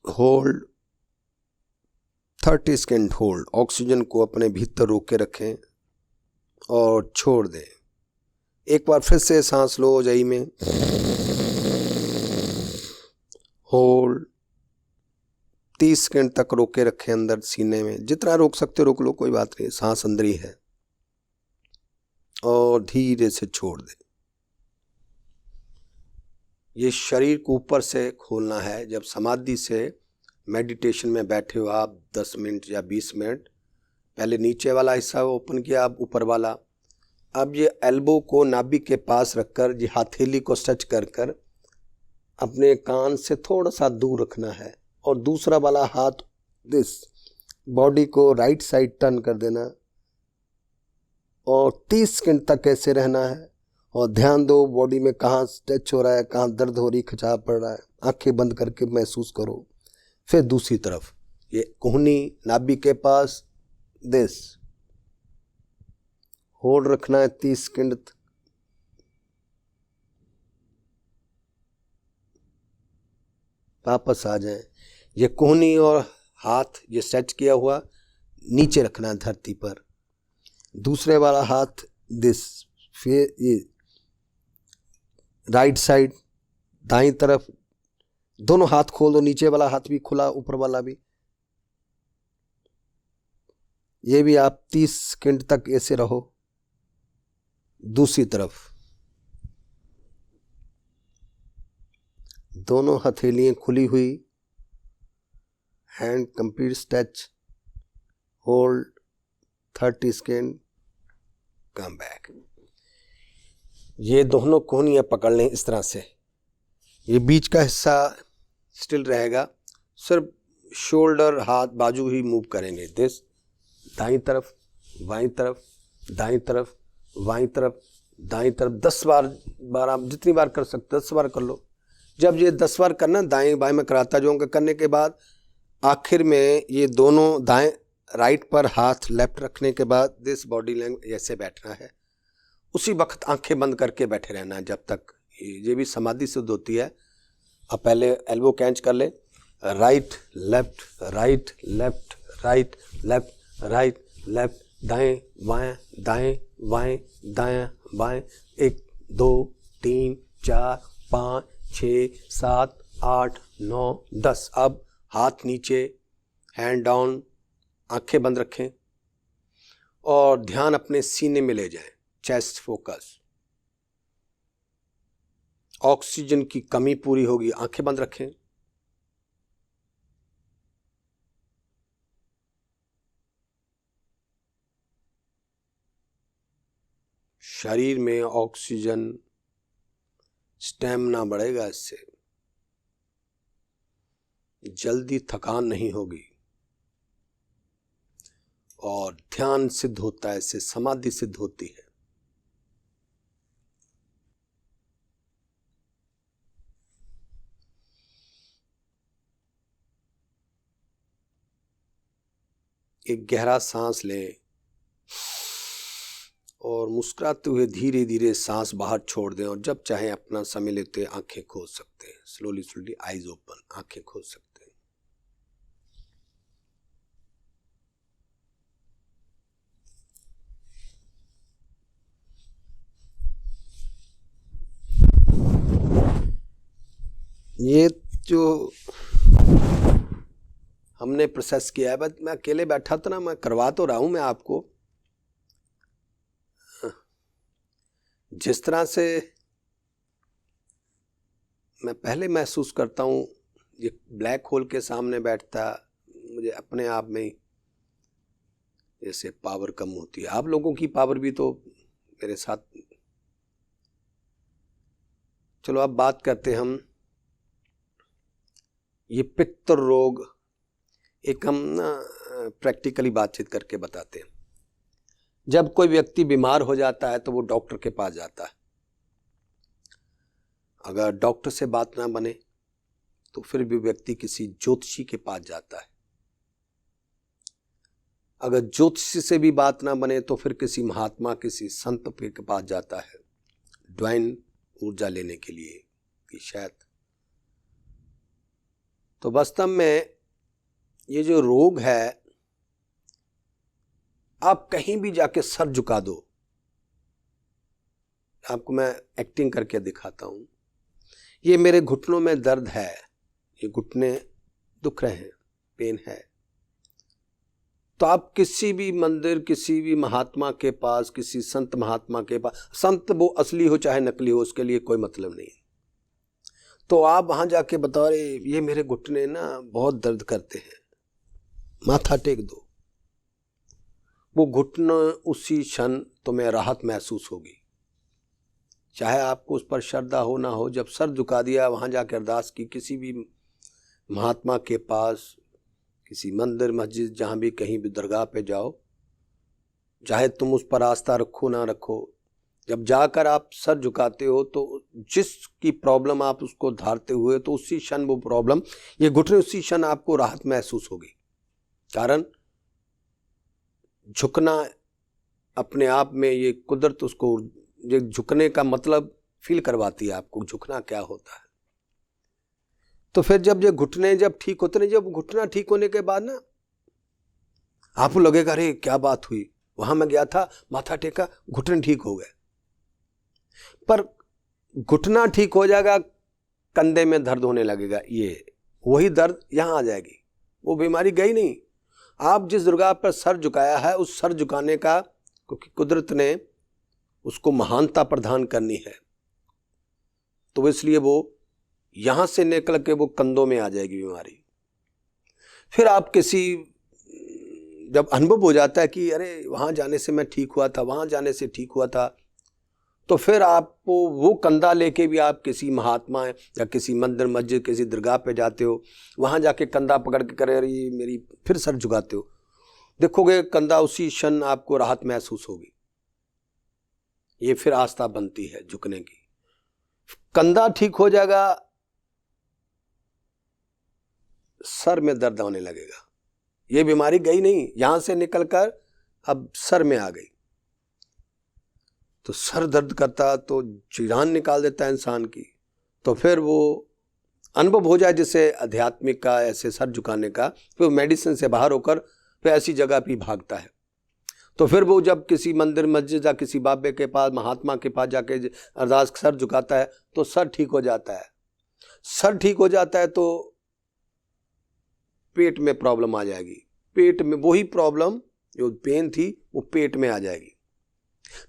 होल्ड 30 सेकंड होल्ड, ऑक्सीजन को अपने भीतर रोक के रखें और छोड़ दें। एक बार फिर से सांस लो उजाई में, होल्ड 30 सेकंड तक रोक के रखें अंदर सीने में। जितना रोक सकते रोक लो, कोई बात नहीं, सांस अंदर ही है। और धीरे से छोड़ दें। ये शरीर को ऊपर से खोलना है। जब समाधि से मेडिटेशन में बैठे हो आप 10 मिनट या 20 मिनट, पहले नीचे वाला हिस्सा ओपन किया, अब ऊपर वाला। अब ये एल्बो को नाभि के पास रखकर, ये हथेली को स्ट्रेच कर कर अपने कान से थोड़ा सा दूर रखना है और दूसरा वाला हाथ दिस बॉडी को राइट साइड टर्न कर देना और 30 सेकंड तक ऐसे रहना है। और ध्यान दो बॉडी में कहाँ स्ट्रेच हो रहा है, कहाँ दर्द हो रही, खिंचाव पड़ रहा है। आंखें बंद करके महसूस करो। फिर दूसरी तरफ, ये कोहनी नाभि के पास, दिस होल्ड रखना है 30 सेकंड। वापस आ जाए। ये कोहनी और हाथ ये स्ट्रेच किया हुआ नीचे रखना है धरती पर। दूसरे वाला हाथ दिस, फिर ये राइट साइड दाईं तरफ, दोनों हाथ खोल दो, नीचे वाला हाथ भी खुला, ऊपर वाला भी। ये भी आप 30 सेकंड तक ऐसे रहो। दूसरी तरफ दोनों हथेलियां खुली हुई, hand complete stretch, hold 30 second, come back. ये दोनों कोहनियां पकड़ लें इस तरह से, ये बीच का हिस्सा स्टिल रहेगा, सिर्फ शोल्डर हाथ बाजू ही मूव करेंगे। दिस दाईं तरफ बाईं तरफ, दाईं तरफ बाईं तरफ, दाईं तरफ 10 बार आप जितनी बार कर सकते 10 बार कर लो। जब ये 10 बार करना, दाएं बाएं में कराता जाऊंगा, करने के बाद आखिर में ये दोनों दाएं राइट पर हाथ लेफ्ट रखने के बाद दिस बॉडी लैंग्वेज ऐसे बैठना है। उसी वक्त आंखें बंद करके बैठे रहना है जब तक, ये भी समाधि सिद्ध होती है। अब पहले एल्बो कैंच कर ले, right left right left right left right left, दाएं बाएं दाएं बाएं दाएं बाएं, 1 2 3 4 5 6 7 8 9 10। अब हाथ नीचे, हैंड डाउन, आंखें बंद रखें और ध्यान अपने सीने में ले जाएं, चेस्ट फोकस। ऑक्सीजन की कमी पूरी होगी, आंखें बंद रखें। शरीर में ऑक्सीजन स्टैमिना बढ़ेगा, इससे जल्दी थकान नहीं होगी और ध्यान सिद्ध होता है, इससे समाधि सिद्ध होती है। एक गहरा सांस लें और मुस्कुराते हुए धीरे धीरे सांस बाहर छोड़ दें, और जब चाहे अपना समय लेते आंखें खोल सकते हैं। स्लोली स्लोली आईज ओपन, आंखें खोल सकते हैं। ये जो हमने प्रोसेस किया है, बस मैं अकेले बैठा था ना, मैं करवा तो रहा हूं मैं आपको। जिस तरह से मैं पहले महसूस करता हूं, ये ब्लैक होल के सामने बैठता, मुझे अपने आप में जैसे पावर कम होती है। आप लोगों की पावर भी तो मेरे साथ। चलो अब बात करते हम, ये पित्त रोग, एक हम ना प्रैक्टिकली बातचीत करके बताते हैं। जब कोई व्यक्ति बीमार हो जाता है तो वो डॉक्टर के पास जाता है। अगर डॉक्टर से बात ना बने तो फिर भी व्यक्ति किसी ज्योतिषी के पास जाता है। अगर ज्योतिषी से भी बात ना बने तो फिर किसी महात्मा, किसी संत के पास जाता है डिवाइन ऊर्जा लेने के लिए कि शायद। तो वास्तव में ये जो रोग है, आप कहीं भी जाके सर झुका दो, आपको मैं एक्टिंग करके दिखाता हूं। ये मेरे घुटनों में दर्द है, ये घुटने दुख रहे हैं, पेन है, तो आप किसी भी मंदिर, किसी भी महात्मा के पास, किसी संत महात्मा के पास, संत वो असली हो चाहे नकली हो, उसके लिए कोई मतलब नहीं। तो आप वहां जाके बताओ, ये मेरे घुटने ना बहुत दर्द करते हैं, माथा टेक दो। वो घुटना उसी क्षण तुम्हें राहत महसूस होगी, चाहे आपको उस पर श्रद्धा हो ना हो। जब सर झुका दिया, वहां जाकर अरदास की, किसी भी महात्मा के पास, किसी मंदिर मस्जिद, जहां भी कहीं भी दरगाह पे जाओ, चाहे तुम उस पर आस्था रखो ना रखो, जब जाकर आप सर झुकाते हो तो जिसकी प्रॉब्लम आप उसको धारते हुए, तो उसी क्षण वो प्रॉब्लम, ये घुटने, उसी क्षण आपको राहत महसूस होगी। कारण झुकना अपने आप में, ये कुदरत उसको, ये झुकने का मतलब फील करवाती है आपको, झुकना क्या होता है। तो फिर जब ये घुटने जब ठीक होते हैं, जब घुटना ठीक होने के बाद ना आपको लगेगा अरे क्या बात हुई, वहां मैं गया था, माथा टेका, घुटने ठीक हो गए। पर घुटना ठीक हो जाएगा, कंधे में दर्द होने लगेगा, ये वही दर्द यहां आ जाएगी, वो बीमारी गई नहीं। आप जिस दुर्गा पर सर झुकाया है, उस सर झुकाने का, क्योंकि कुदरत ने उसको महानता प्रदान करनी है, तो इसलिए वो यहां से निकल के वो कंधों में आ जाएगी बीमारी। फिर आप किसी, जब अनुभव हो जाता है कि अरे वहां जाने से मैं ठीक हुआ था, वहां जाने से ठीक हुआ था, तो फिर आपको वो कंधा लेके भी आप किसी महात्मा या किसी मंदिर मस्जिद किसी दरगाह पे जाते हो, वहां जाके कंधा पकड़ के करे अरे मेरी, फिर सर झुकाते हो, देखोगे कंधा उसी क्षण आपको राहत महसूस होगी। ये फिर आस्था बनती है झुकने की। कंधा ठीक हो जाएगा, सर में दर्द होने लगेगा। ये बीमारी गई नहीं, यहां से निकलकर अब सर में आ गई, तो सर दर्द करता तो जान निकाल देता है इंसान की। तो फिर वो अनुभव हो जाए जिससे आध्यात्मिक का, ऐसे सर झुकाने का, फिर मेडिसिन से बाहर होकर फिर ऐसी जगह भी भागता है। तो फिर वो जब किसी मंदिर मस्जिद या किसी बाबे के पास, महात्मा के पास जाके अरदास सर झुकाता है तो सर ठीक हो जाता है। सर ठीक हो जाता है तो पेट में प्रॉब्लम आ जाएगी, पेट में वही प्रॉब्लम जो पेन थी वो पेट में आ जाएगी,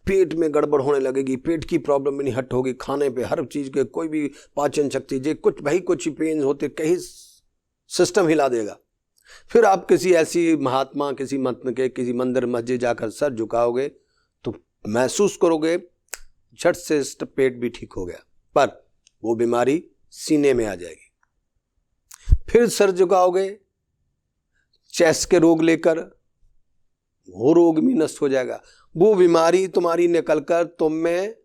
पेट में गड़बड़ होने लगेगी, पेट की प्रॉब्लम भी नहीं हट होगी, खाने पे हर चीज के कोई भी पाचन शक्ति जे कुछ भाई कुछ पेन होते कहीं सिस्टम हिला देगा। फिर आप किसी ऐसी महात्मा, किसी मंत्र के, किसी मंदिर मस्जिद जाकर सर झुकाओगे तो महसूस करोगे झट से पेट भी ठीक हो गया, पर वो बीमारी सीने में आ जाएगी। फिर सर झुकाओगे चेस्ट के रोग लेकर, वो रोग भी नष्ट हो जाएगा। वो बीमारी तुम्हारी निकलकर तुम में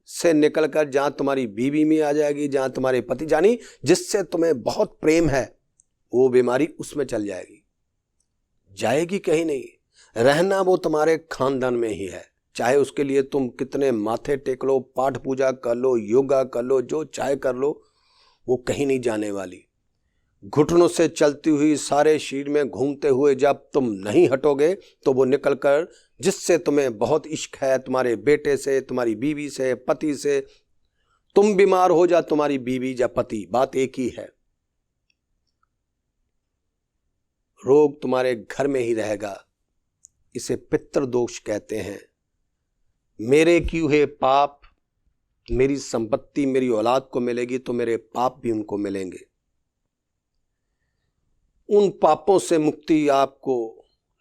से निकलकर जहां तुम्हारी बीवी में आ जाएगी, जहां तुम्हारे पति, जानी जिससे तुम्हें बहुत प्रेम है, वो बीमारी उसमें चल जाएगी। जाएगी कहीं नहीं, रहना वो तुम्हारे खानदान में ही है। चाहे उसके लिए तुम कितने माथे टेक लो, पाठ पूजा कर लो, योगा कर लो, जो चाहे कर लो, वो कहीं नहीं जाने वाली। घुटनों से चलती हुई सारे शरीर में घूमते हुए जब तुम नहीं हटोगे तो वो निकलकर, जिससे तुम्हें बहुत इश्क है, तुम्हारे बेटे से, तुम्हारी बीवी से, पति से, तुम बीमार हो जा तुम्हारी बीवी या पति, बात एक ही है, रोग तुम्हारे घर में ही रहेगा। इसे पितृदोष कहते हैं। मेरे किए हुए पाप, मेरी संपत्ति मेरी औलाद को मिलेगी तो मेरे पाप भी उनको मिलेंगे। उन पापों से मुक्ति आपको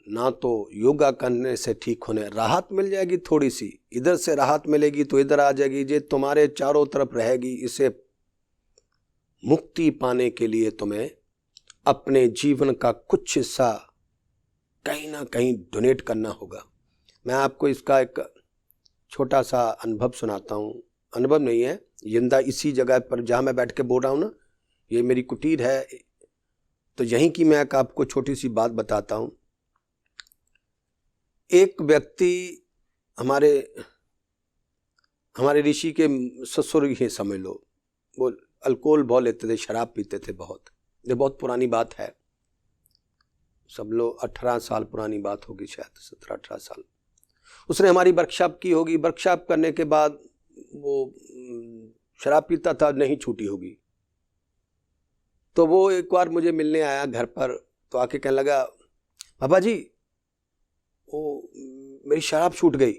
ना तो योगा करने से ठीक होने, राहत मिल जाएगी थोड़ी सी, इधर से राहत मिलेगी तो इधर आ जाएगी, जे तुम्हारे चारों तरफ रहेगी। इसे मुक्ति पाने के लिए तुम्हें अपने जीवन का कुछ हिस्सा कहीं ना कहीं डोनेट करना होगा। मैं आपको इसका एक छोटा सा अनुभव सुनाता हूँ। अनुभव नहीं है, जिंदा इसी जगह पर जहाँ मैं बैठ के बोल रहा हूँ ना, ये मेरी कुटीर है, तो यहीं की मैं आपको छोटी सी बात बताता हूँ। एक व्यक्ति हमारे ऋषि के ससुर ही समझ लो, वो अल्कोहल बहुत लेते थे, शराब पीते थे बहुत। ये बहुत पुरानी बात है, सब लोग 18 साल पुरानी बात होगी, शायद 17-18 साल। उसने हमारी वर्कशॉप की होगी, वर्कशॉप करने के बाद वो शराब पीता था, नहीं छूटी होगी। तो वो एक बार मुझे मिलने आया घर पर, तो आके कहने लगा, बाबा जी वो मेरी शराब छूट गई।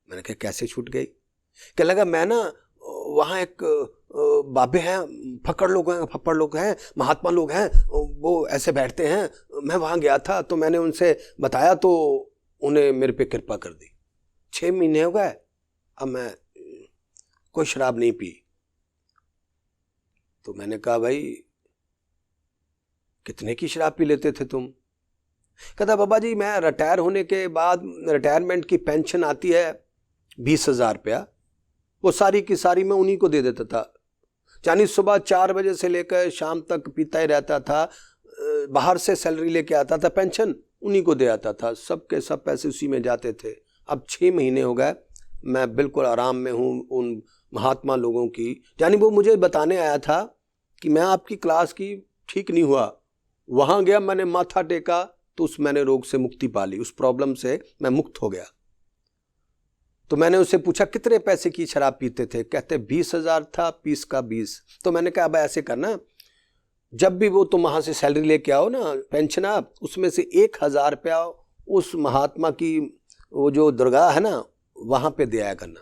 मैंने कहा कैसे छूट गई? कहने लगा मैं ना वहाँ एक बाबे हैं, फक्कड़ लोग हैं, महात्मा लोग हैं, वो ऐसे बैठते हैं, मैं वहाँ गया था तो मैंने उनसे बताया तो उन्हें मेरे पे कृपा कर दी। 6 महीने हो गए, अब मैं कोई शराब नहीं पी। तो मैंने कहा भाई कितने की शराब पी लेते थे तुम? कहता बाबा जी मैं रिटायर होने के बाद, रिटायरमेंट की पेंशन आती है 20,000 रुपया, वो सारी की सारी मैं उन्हीं को दे देता था। यानी सुबह 4 बजे से लेकर शाम तक पीता ही रहता था, बाहर से सैलरी लेके आता था, पेंशन उन्हीं को दे आता था, सबके सब पैसे उसी में जाते थे। अब 6 महीने हो गए, मैं बिल्कुल आराम में हूँ। उन महात्मा लोगों की, यानी वो मुझे बताने आया था कि मैं आपकी क्लास की ठीक नहीं हुआ, वहाँ गया, मैंने माथा टेका तो उस मैंने रोग से मुक्ति पा ली, उस प्रॉब्लम से मैं मुक्त हो गया। तो मैंने उससे पूछा कितने पैसे की शराब पीते थे? कहते 20,000 था, 20 का 20। तो मैंने कहा अब ऐसे करना, जब भी वो तुम वहाँ से सैलरी लेके आओ ना, पेंशन आप, उसमें से 1,000 रुपया उस महात्मा की वो जो दरगाह है ना वहाँ पे दिया करना।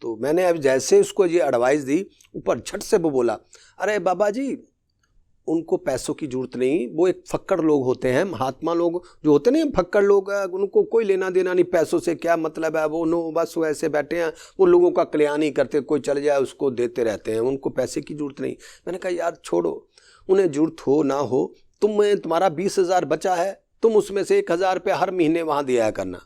तो मैंने अब जैसे उसको ये एडवाइस दी, ऊपर झट से वो बोला, अरे बाबा जी उनको पैसों की जरूरत नहीं, वो एक फक्कड़ लोग होते हैं, महात्मा लोग जो होते हैं ना फक्कड़ लोग, उनको कोई लेना देना नहीं, पैसों से क्या मतलब है, वो नो बस वो ऐसे बैठे हैं, वो लोगों का कल्याण ही करते, कोई चल जाए उसको देते रहते हैं, उनको पैसे की जरूरत नहीं। मैंने कहा यार छोड़ो, उन्हें जरूरत हो ना हो, तुम्हारा 20,000 बचा है, तुम उसमें से 1,000 रुपया हर महीने वहाँ दिया करना।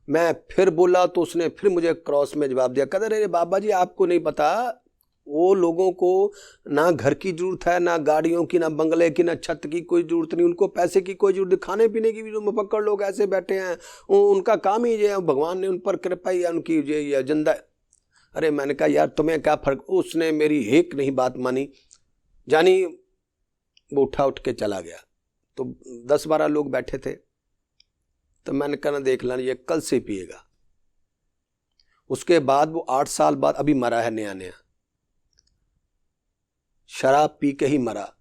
मैं फिर बोला तो उसने फिर मुझे क्रॉस में जवाब दिया, कहते अरे बाबा जी आपको नहीं पता, वो लोगों को ना घर की जरूरत है, ना गाड़ियों की, ना बंगले की, ना छत की कोई जरूरत नहीं, उनको पैसे की कोई जरूरत नहीं, खाने पीने की भी जो मुफक्कर लोग ऐसे बैठे हैं, उनका काम ही ये, भगवान ने उन पर कृपा ही उनकी ये एजेंडा। अरे मैंने कहा यार तुम्हें क्या फर्क। उसने मेरी एक नहीं बात मानी, जानी वो उठ के चला गया। तो 10-12 लोग बैठे थे, तो मैंने कहना देख लेना ये कल से पिएगा। उसके बाद वो 8 साल बाद अभी मरा है, नया नया शराब पी के ही मरा।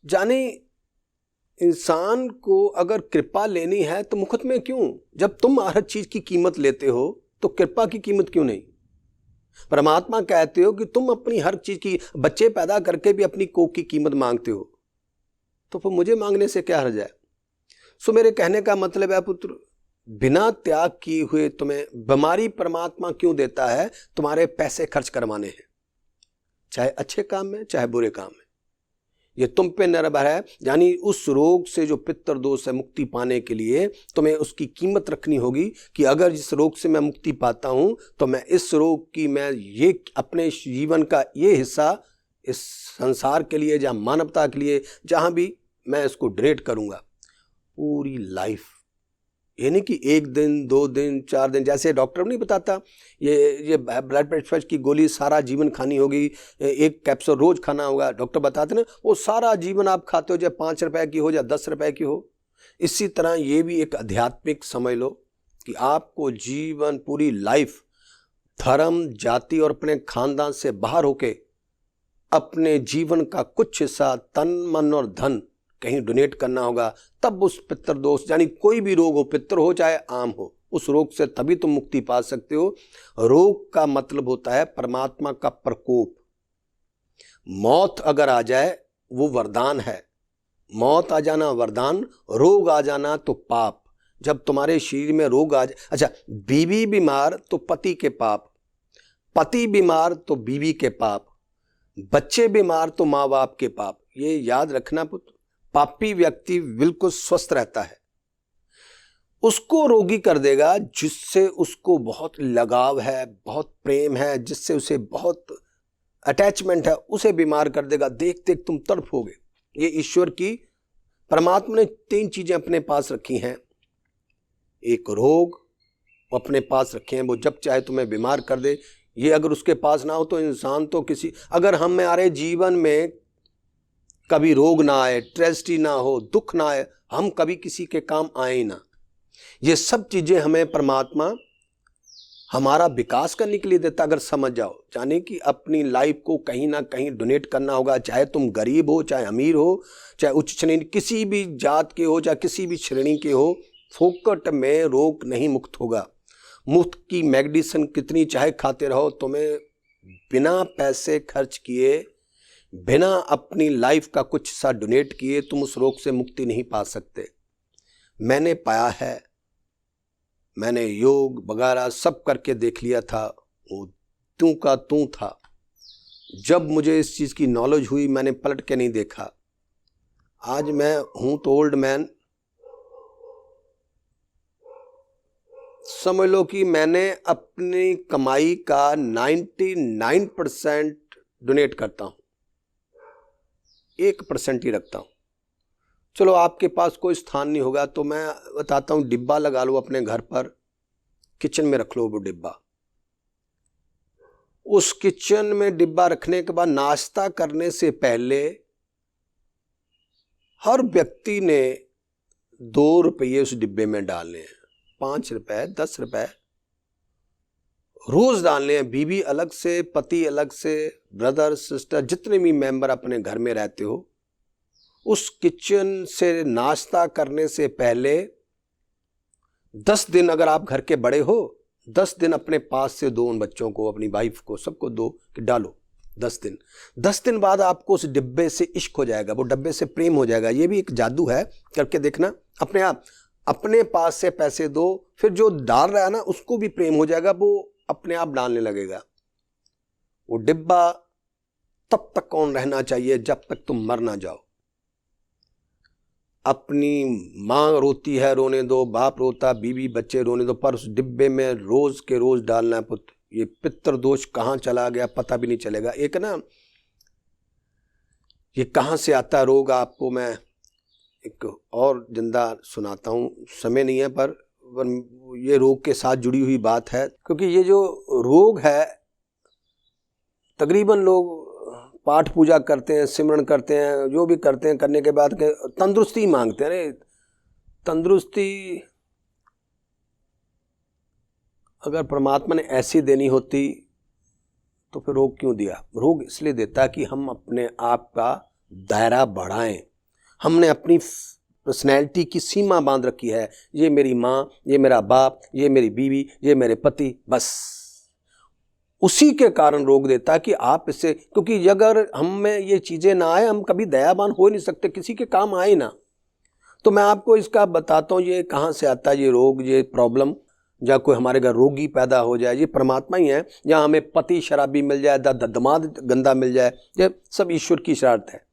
जाने इंसान को अगर कृपा लेनी है तो मुफ्त में क्यों? जब तुम हर चीज की कीमत लेते हो तो कृपा की कीमत क्यों नहीं? परमात्मा कहते हो कि तुम अपनी हर चीज की, बच्चे पैदा करके भी अपनी कोख की कीमत मांगते हो, तो फिर मुझे मांगने से क्या हर्ज है? सो मेरे कहने का मतलब है पुत्र, बिना त्याग किए हुए तुम्हें बीमारी परमात्मा क्यों देता है? तुम्हारे पैसे खर्च करवाने हैं, चाहे अच्छे काम में चाहे बुरे काम में, ये तुम पे निर्भर है। यानी उस रोग से जो पितृ दोष है, मुक्ति पाने के लिए तुम्हें उसकी कीमत रखनी होगी कि अगर जिस रोग से मैं मुक्ति पाता हूं तो मैं इस रोग की, मैं ये अपने जीवन का ये हिस्सा इस संसार के लिए, जहां मानवता के लिए, जहां भी मैं इसको डोनेट करूंगा पूरी लाइफ। ये नहीं कि 1 दिन 2 दिन 4 दिन, जैसे डॉक्टर नहीं बताता ये ब्लड प्रेशर की गोली सारा जीवन खानी होगी, 1 कैप्सूल रोज खाना होगा, डॉक्टर बताते ना, वो सारा जीवन आप खाते हो, चाहे 5 रुपए की हो या 10 रुपए की हो। इसी तरह ये भी एक आध्यात्मिक समझ लो कि आपको जीवन, पूरी लाइफ धर्म, जाति और अपने खानदान से बाहर होके अपने जीवन का कुछ हिस्सा तन मन और धन कहीं डोनेट करना होगा। तब उस पितृ दोष, यानी कोई भी रोग हो, पितृ हो चाहे आम हो, उस रोग से तभी तुम मुक्ति पा सकते हो। रोग का मतलब होता है परमात्मा का प्रकोप। मौत अगर आ जाए वो वरदान है, मौत आ जाना वरदान, रोग आ जाना तो पाप। जब तुम्हारे शरीर में रोग आ जाए, अच्छा बीवी बीमार तो पति के पाप, पति बीमार तो बीवी के पाप, बच्चे बीमार तो माँ बाप के पाप। ये याद रखना पुत्र, पापी व्यक्ति बिल्कुल स्वस्थ रहता है, उसको रोगी कर देगा जिससे उसको बहुत लगाव है, बहुत प्रेम है, जिससे उसे बहुत अटैचमेंट है, उसे बीमार कर देगा। देख देख तुम तड़पोगे। ये ईश्वर की, परमात्मा ने 3 चीजें अपने पास रखी हैं। एक रोग अपने पास रखे हैं, वो जब चाहे तुम्हें बीमार कर दे। ये अगर उसके पास ना हो तो इंसान तो किसी, अगर हमारे जीवन में कभी रोग ना आए, ट्रेजेडी ना हो, दुख ना आए, हम कभी किसी के काम आए ही ना। ये सब चीजें हमें परमात्मा हमारा विकास करने के लिए देता, अगर समझ जाओ। यानी कि अपनी लाइफ को कहीं ना कहीं डोनेट करना होगा, चाहे तुम गरीब हो, चाहे अमीर हो, चाहे उच्च श्रेणी, किसी भी जात के हो, चाहे किसी भी श्रेणी के हो, फोकट में रोग नहीं मुक्त होगा। मुफ्त की मेडिसिन कितनी चाहे खाते रहो, तुम्हें बिना पैसे खर्च किए, बिना अपनी लाइफ का कुछ सा डोनेट किए तुम उस रोग से मुक्ति नहीं पा सकते। मैंने पाया है, मैंने योग वगैरह सब करके देख लिया था, वो तू का तू था। जब मुझे इस चीज़ की नॉलेज हुई, मैंने पलट के नहीं देखा। आज मैं हूं तो ओल्ड मैन, समझ लो कि मैंने अपनी कमाई का 99% डोनेट करता हूं, 1% ही रखता हूं। चलो आपके पास कोई स्थान नहीं होगा तो मैं बताता हूं, डिब्बा लगा लो अपने घर पर, किचन में रख लो वो डिब्बा। उस किचन में डिब्बा रखने के बाद नाश्ता करने से पहले हर व्यक्ति ने 2 रुपये उस डिब्बे में डालने हैं, 5 रुपए 10 रुपए रोज डालने हैं। बीवी अलग से, पति अलग से, ब्रदर सिस्टर, जितने भी मेंबर अपने घर में रहते हो, उस किचन से नाश्ता करने से पहले 10 दिन, अगर आप घर के बड़े हो, 10 दिन अपने पास से दो, उन बच्चों को, अपनी वाइफ को, सबको दो कि डालो 10 दिन। 10 दिन बाद आपको उस डिब्बे से इश्क हो जाएगा, वो डब्बे से प्रेम हो जाएगा। ये भी एक जादू है, करके देखना। अपने आप अपने पास से पैसे दो, फिर जो डाल रहा है ना उसको भी प्रेम हो जाएगा, वो अपने आप डालने लगेगा। वो डिब्बा तब तक कौन रहना चाहिए जब तक तुम मर ना जाओ। अपनी माँ रोती है, रोने दो, बाप रोता, बीवी बच्चे रोने दो, पर उस डिब्बे में रोज के रोज डालना है पुत्र। ये पितृ दोष कहाँ चला गया पता भी नहीं चलेगा। एक ना, ये कहाँ से आता रोग, आपको मैं एक और जिंदा सुनाता हूँ, समय नहीं है पर ये रोग के साथ जुड़ी हुई बात है। क्योंकि ये जो रोग है, तकरीबन लोग पाठ पूजा करते हैं, सिमरन करते हैं, जो भी करते हैं, करने के बाद के तंदुरुस्ती मांगते हैं। अरे तंदुरुस्ती अगर परमात्मा ने ऐसी देनी होती तो फिर रोग क्यों दिया? रोग इसलिए देता कि हम अपने आप का दायरा बढ़ाएं। हमने अपनी पर्सनैलिटी की सीमा बांध रखी है, ये मेरी माँ, ये मेरा बाप, ये मेरी बीवी, ये मेरे पति, बस उसी के कारण रोग देता कि आप इससे, क्योंकि अगर हम में ये चीज़ें ना आए, हम कभी दयावान हो नहीं सकते, किसी के काम आए ना। तो मैं आपको इसका बताता हूँ ये कहाँ से आता है, ये रोग, ये प्रॉब्लम। या कोई हमारे घर रोगी पैदा हो जाए, ये परमात्मा ही है। या हमें पति शराबी मिल जाए, दमाद गंदा मिल जाए, ये सब ईश्वर की शरारत है।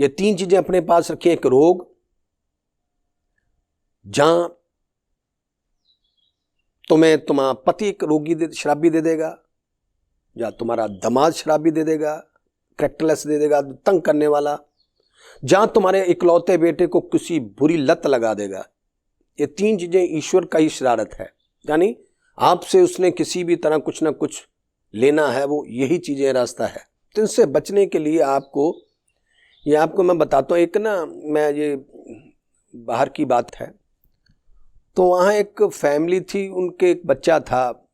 ये 3 चीजें अपने पास रखिए। एक रोग, जहां तुम्हारा पति एक रोगी शराबी दे देगा, या तुम्हारा दमाद शराबी दे देगा, कैरेक्टरलेस दे देगा, तंग करने वाला, जहां तुम्हारे इकलौते बेटे को किसी बुरी लत लगा देगा। ये 3 चीजें ईश्वर का ही शरारत है। यानी आपसे उसने किसी भी तरह कुछ ना कुछ लेना है, वो यही चीजें रास्ता है। तो इनसे बचने के लिए आपको मैं बताता हूँ। एक ना, मैं ये बाहर की बात है, तो वहाँ एक फैमिली थी, उनके एक बच्चा था,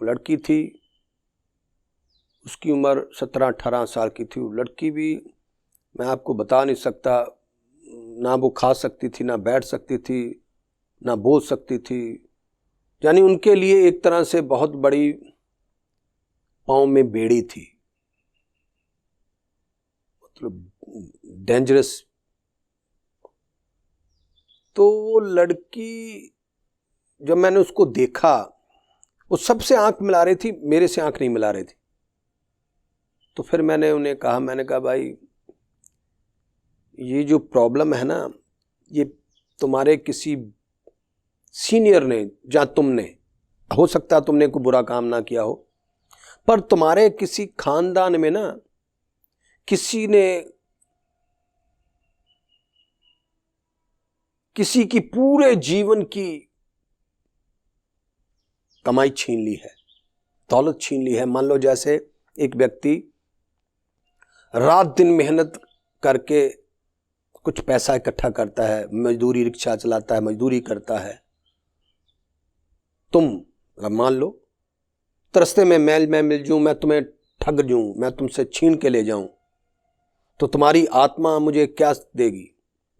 लड़की थी, उसकी उम्र 17-18 साल की थी। लड़की भी मैं आपको बता नहीं सकता, ना वो खा सकती थी, ना बैठ सकती थी, ना बोल सकती थी। यानी उनके लिए एक तरह से बहुत बड़ी पाँव में बेड़ी थी, मतलब डेंजरस। तो वो लड़की, जब मैंने उसको देखा, वो सबसे आंख मिला रही थी, मेरे से आंख नहीं मिला रही थी। तो फिर मैंने उन्हें कहा, मैंने कहा भाई ये जो प्रॉब्लम है ना, ये तुम्हारे किसी सीनियर ने, या तुमने, हो सकता है तुमने कोई बुरा काम ना किया हो, पर तुम्हारे किसी खानदान में ना किसी ने किसी की पूरे जीवन की कमाई छीन ली है, दौलत छीन ली है। मान लो जैसे एक व्यक्ति रात दिन मेहनत करके कुछ पैसा इकट्ठा करता है, मजदूरी, रिक्शा चलाता है, मजदूरी करता है। तुम मान लो तो रास्ते में मैं मिल जाऊं, मैं तुम्हें ठग जाऊं, मैं तुमसे छीन के ले जाऊं, तो तुम्हारी आत्मा मुझे क्या देगी?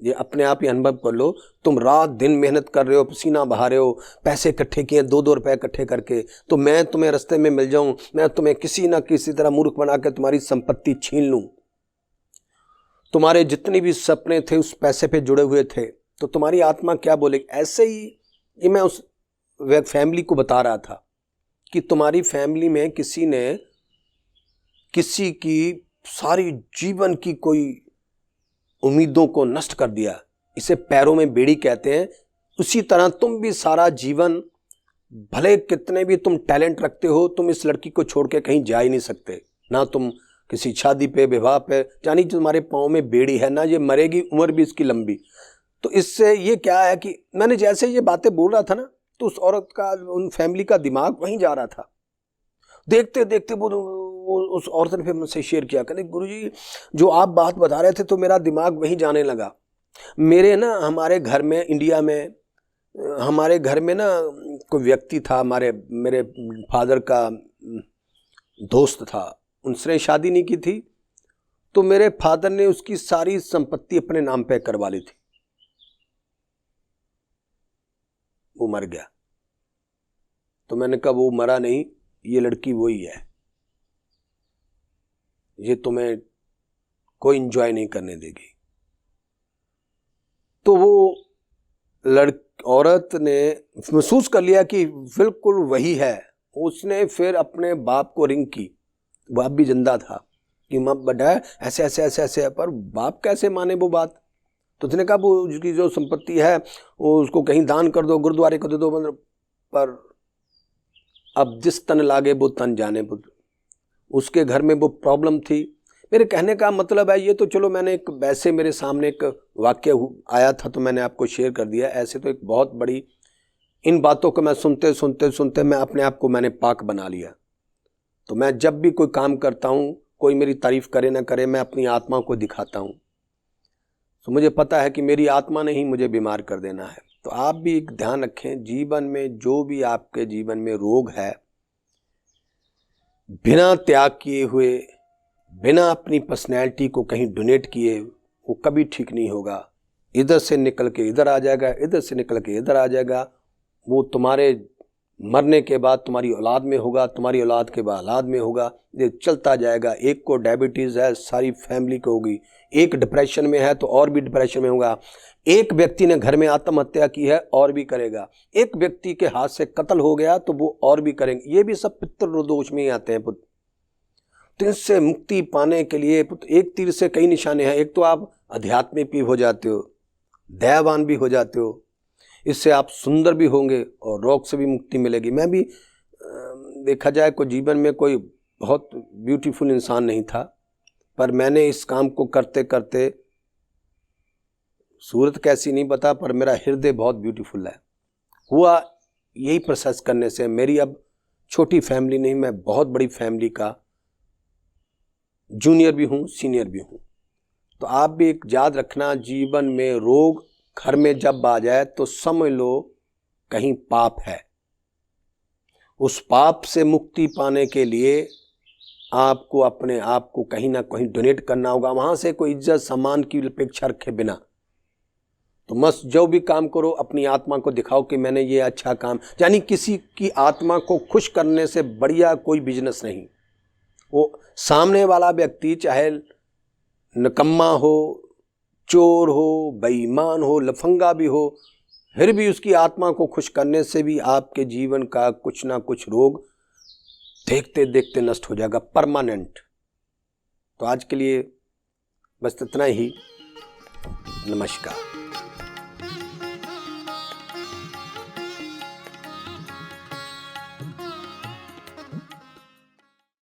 ये अपने आप ही अनुभव कर लो। तुम रात दिन मेहनत कर रहे हो, पसीना बहा रहे हो, पैसे इकट्ठे किए 2-2 रुपए इकट्ठे करके, तो मैं तुम्हें रास्ते में मिल जाऊं, मैं तुम्हें किसी ना किसी तरह मूर्ख बना के तुम्हारी संपत्ति छीन लूं, तुम्हारे जितने भी सपने थे उस पैसे पे जुड़े हुए थे, तो तुम्हारी आत्मा क्या बोलेगी? ऐसे ही ये मैं उस फैमिली को बता रहा था कि तुम्हारी फैमिली में किसी ने किसी की सारी जीवन की कोई उम्मीदों को नष्ट कर दिया, इसे पैरों में बेड़ी कहते हैं। उसी तरह तुम भी सारा जीवन, भले कितने भी तुम टैलेंट रखते हो, तुम इस लड़की को छोड़ के कहीं जा ही नहीं सकते, ना तुम किसी शादी पे, विवाह पे, यानी जो तुम्हारे पाँव में बेड़ी है ना, ये मरेगी, उम्र भी इसकी लंबी। तो इससे ये क्या है कि मैंने जैसे ये बातें बोल रहा था ना, तो उस औरत का, उन फैमिली का दिमाग वहीं जा रहा था। देखते देखते वो उस औरत ने फिर मुझसे शेयर किया, कहते गुरुजी जो आप बात बता रहे थे तो मेरा दिमाग वहीं जाने लगा। मेरे ना, हमारे घर में, इंडिया में हमारे घर में ना कोई व्यक्ति था, मेरे फादर का दोस्त था, उनसे शादी नहीं की थी, तो मेरे फादर ने उसकी सारी संपत्ति अपने नाम पे करवा ली थी। वो मर गया। तो मैंने कहा वो मरा नहीं, ये लड़की वही है, ये तुम्हें कोई एंजॉय नहीं करने देगी। तो वो औरत ने महसूस कर लिया कि बिल्कुल वही है। उसने फिर अपने बाप को रिंग की, बाप भी जिंदा था, कि माँ बेटा ऐसे ऐसे ऐसे ऐसे, पर बाप कैसे माने वो बात। तो उसने कहा वो उसकी जो संपत्ति है वो उसको कहीं दान कर दो, गुरुद्वारे को दे दो। मतलब पर अब जिस तन लागे वो तन जाने। उसके घर में वो प्रॉब्लम थी। मेरे कहने का मतलब है, ये तो चलो मैंने एक वैसे मेरे सामने एक वाक्य आया था तो मैंने आपको शेयर कर दिया। ऐसे तो एक बहुत बड़ी, इन बातों को मैं सुनते सुनते सुनते मैं अपने आप को मैंने पाक बना लिया। तो मैं जब भी कोई काम करता हूँ, कोई मेरी तारीफ करे ना करे, मैं अपनी आत्मा को दिखाता हूँ। तो मुझे पता है कि मेरी आत्मा ने ही मुझे बीमार कर देना है। तो आप भी एक ध्यान रखें, जीवन में जो भी आपके जीवन में रोग है, बिना त्याग किए हुए, बिना अपनी पर्सनैलिटी को कहीं डोनेट किए, वो कभी ठीक नहीं होगा। इधर से निकल के इधर आ जाएगा, इधर से निकल के इधर आ जाएगा। वो तुम्हारे मरने के बाद तुम्हारी औलाद में होगा, तुम्हारी औलाद के बाद औलाद में होगा, ये चलता जाएगा। एक को डायबिटीज़ है, सारी फैमिली को होगी। एक डिप्रेशन में है तो और भी डिप्रेशन में होगा। एक व्यक्ति ने घर में आत्महत्या की है और भी करेगा। एक व्यक्ति के हाथ से कत्ल हो गया तो वो और भी करेंगे। ये भी सब पितृ दोष में ही आते हैं पुत्र। तो इससे मुक्ति पाने के लिए एक तीर से कई निशाने हैं। एक तो आप आध्यात्मिक भी हो जाते हो, दयावान भी हो जाते हो, इससे आप सुंदर भी होंगे और रोग से भी मुक्ति मिलेगी। मैं भी देखा जाए कोई जीवन में कोई बहुत ब्यूटीफुल इंसान नहीं था, पर मैंने इस काम को करते करते, सूरत कैसी नहीं पता, पर मेरा हृदय बहुत ब्यूटीफुल है। हुआ यही प्रोसेस करने से। मेरी अब छोटी फैमिली नहीं, मैं बहुत बड़ी फैमिली का जूनियर भी हूँ, सीनियर भी हूँ। तो आप भी एक याद रखना, जीवन में रोग घर में जब आ जाए तो समझ लो कहीं पाप है। उस पाप से मुक्ति पाने के लिए आपको अपने आप को कहीं ना कहीं डोनेट करना होगा, वहां से कोई इज्जत सम्मान की अपेक्षा रखे बिना। तो मस्त जो भी काम करो, अपनी आत्मा को दिखाओ कि मैंने ये अच्छा काम, यानी किसी की आत्मा को खुश करने से बढ़िया कोई बिजनेस नहीं। वो सामने वाला व्यक्ति चाहे निकम्मा हो, चोर हो, बेईमान हो, लफंगा भी हो, फिर भी उसकी आत्मा को खुश करने से भी आपके जीवन का कुछ ना कुछ रोग देखते देखते नष्ट हो जाएगा, परमानेंट। तो आज के लिए बस इतना ही। नमस्कार।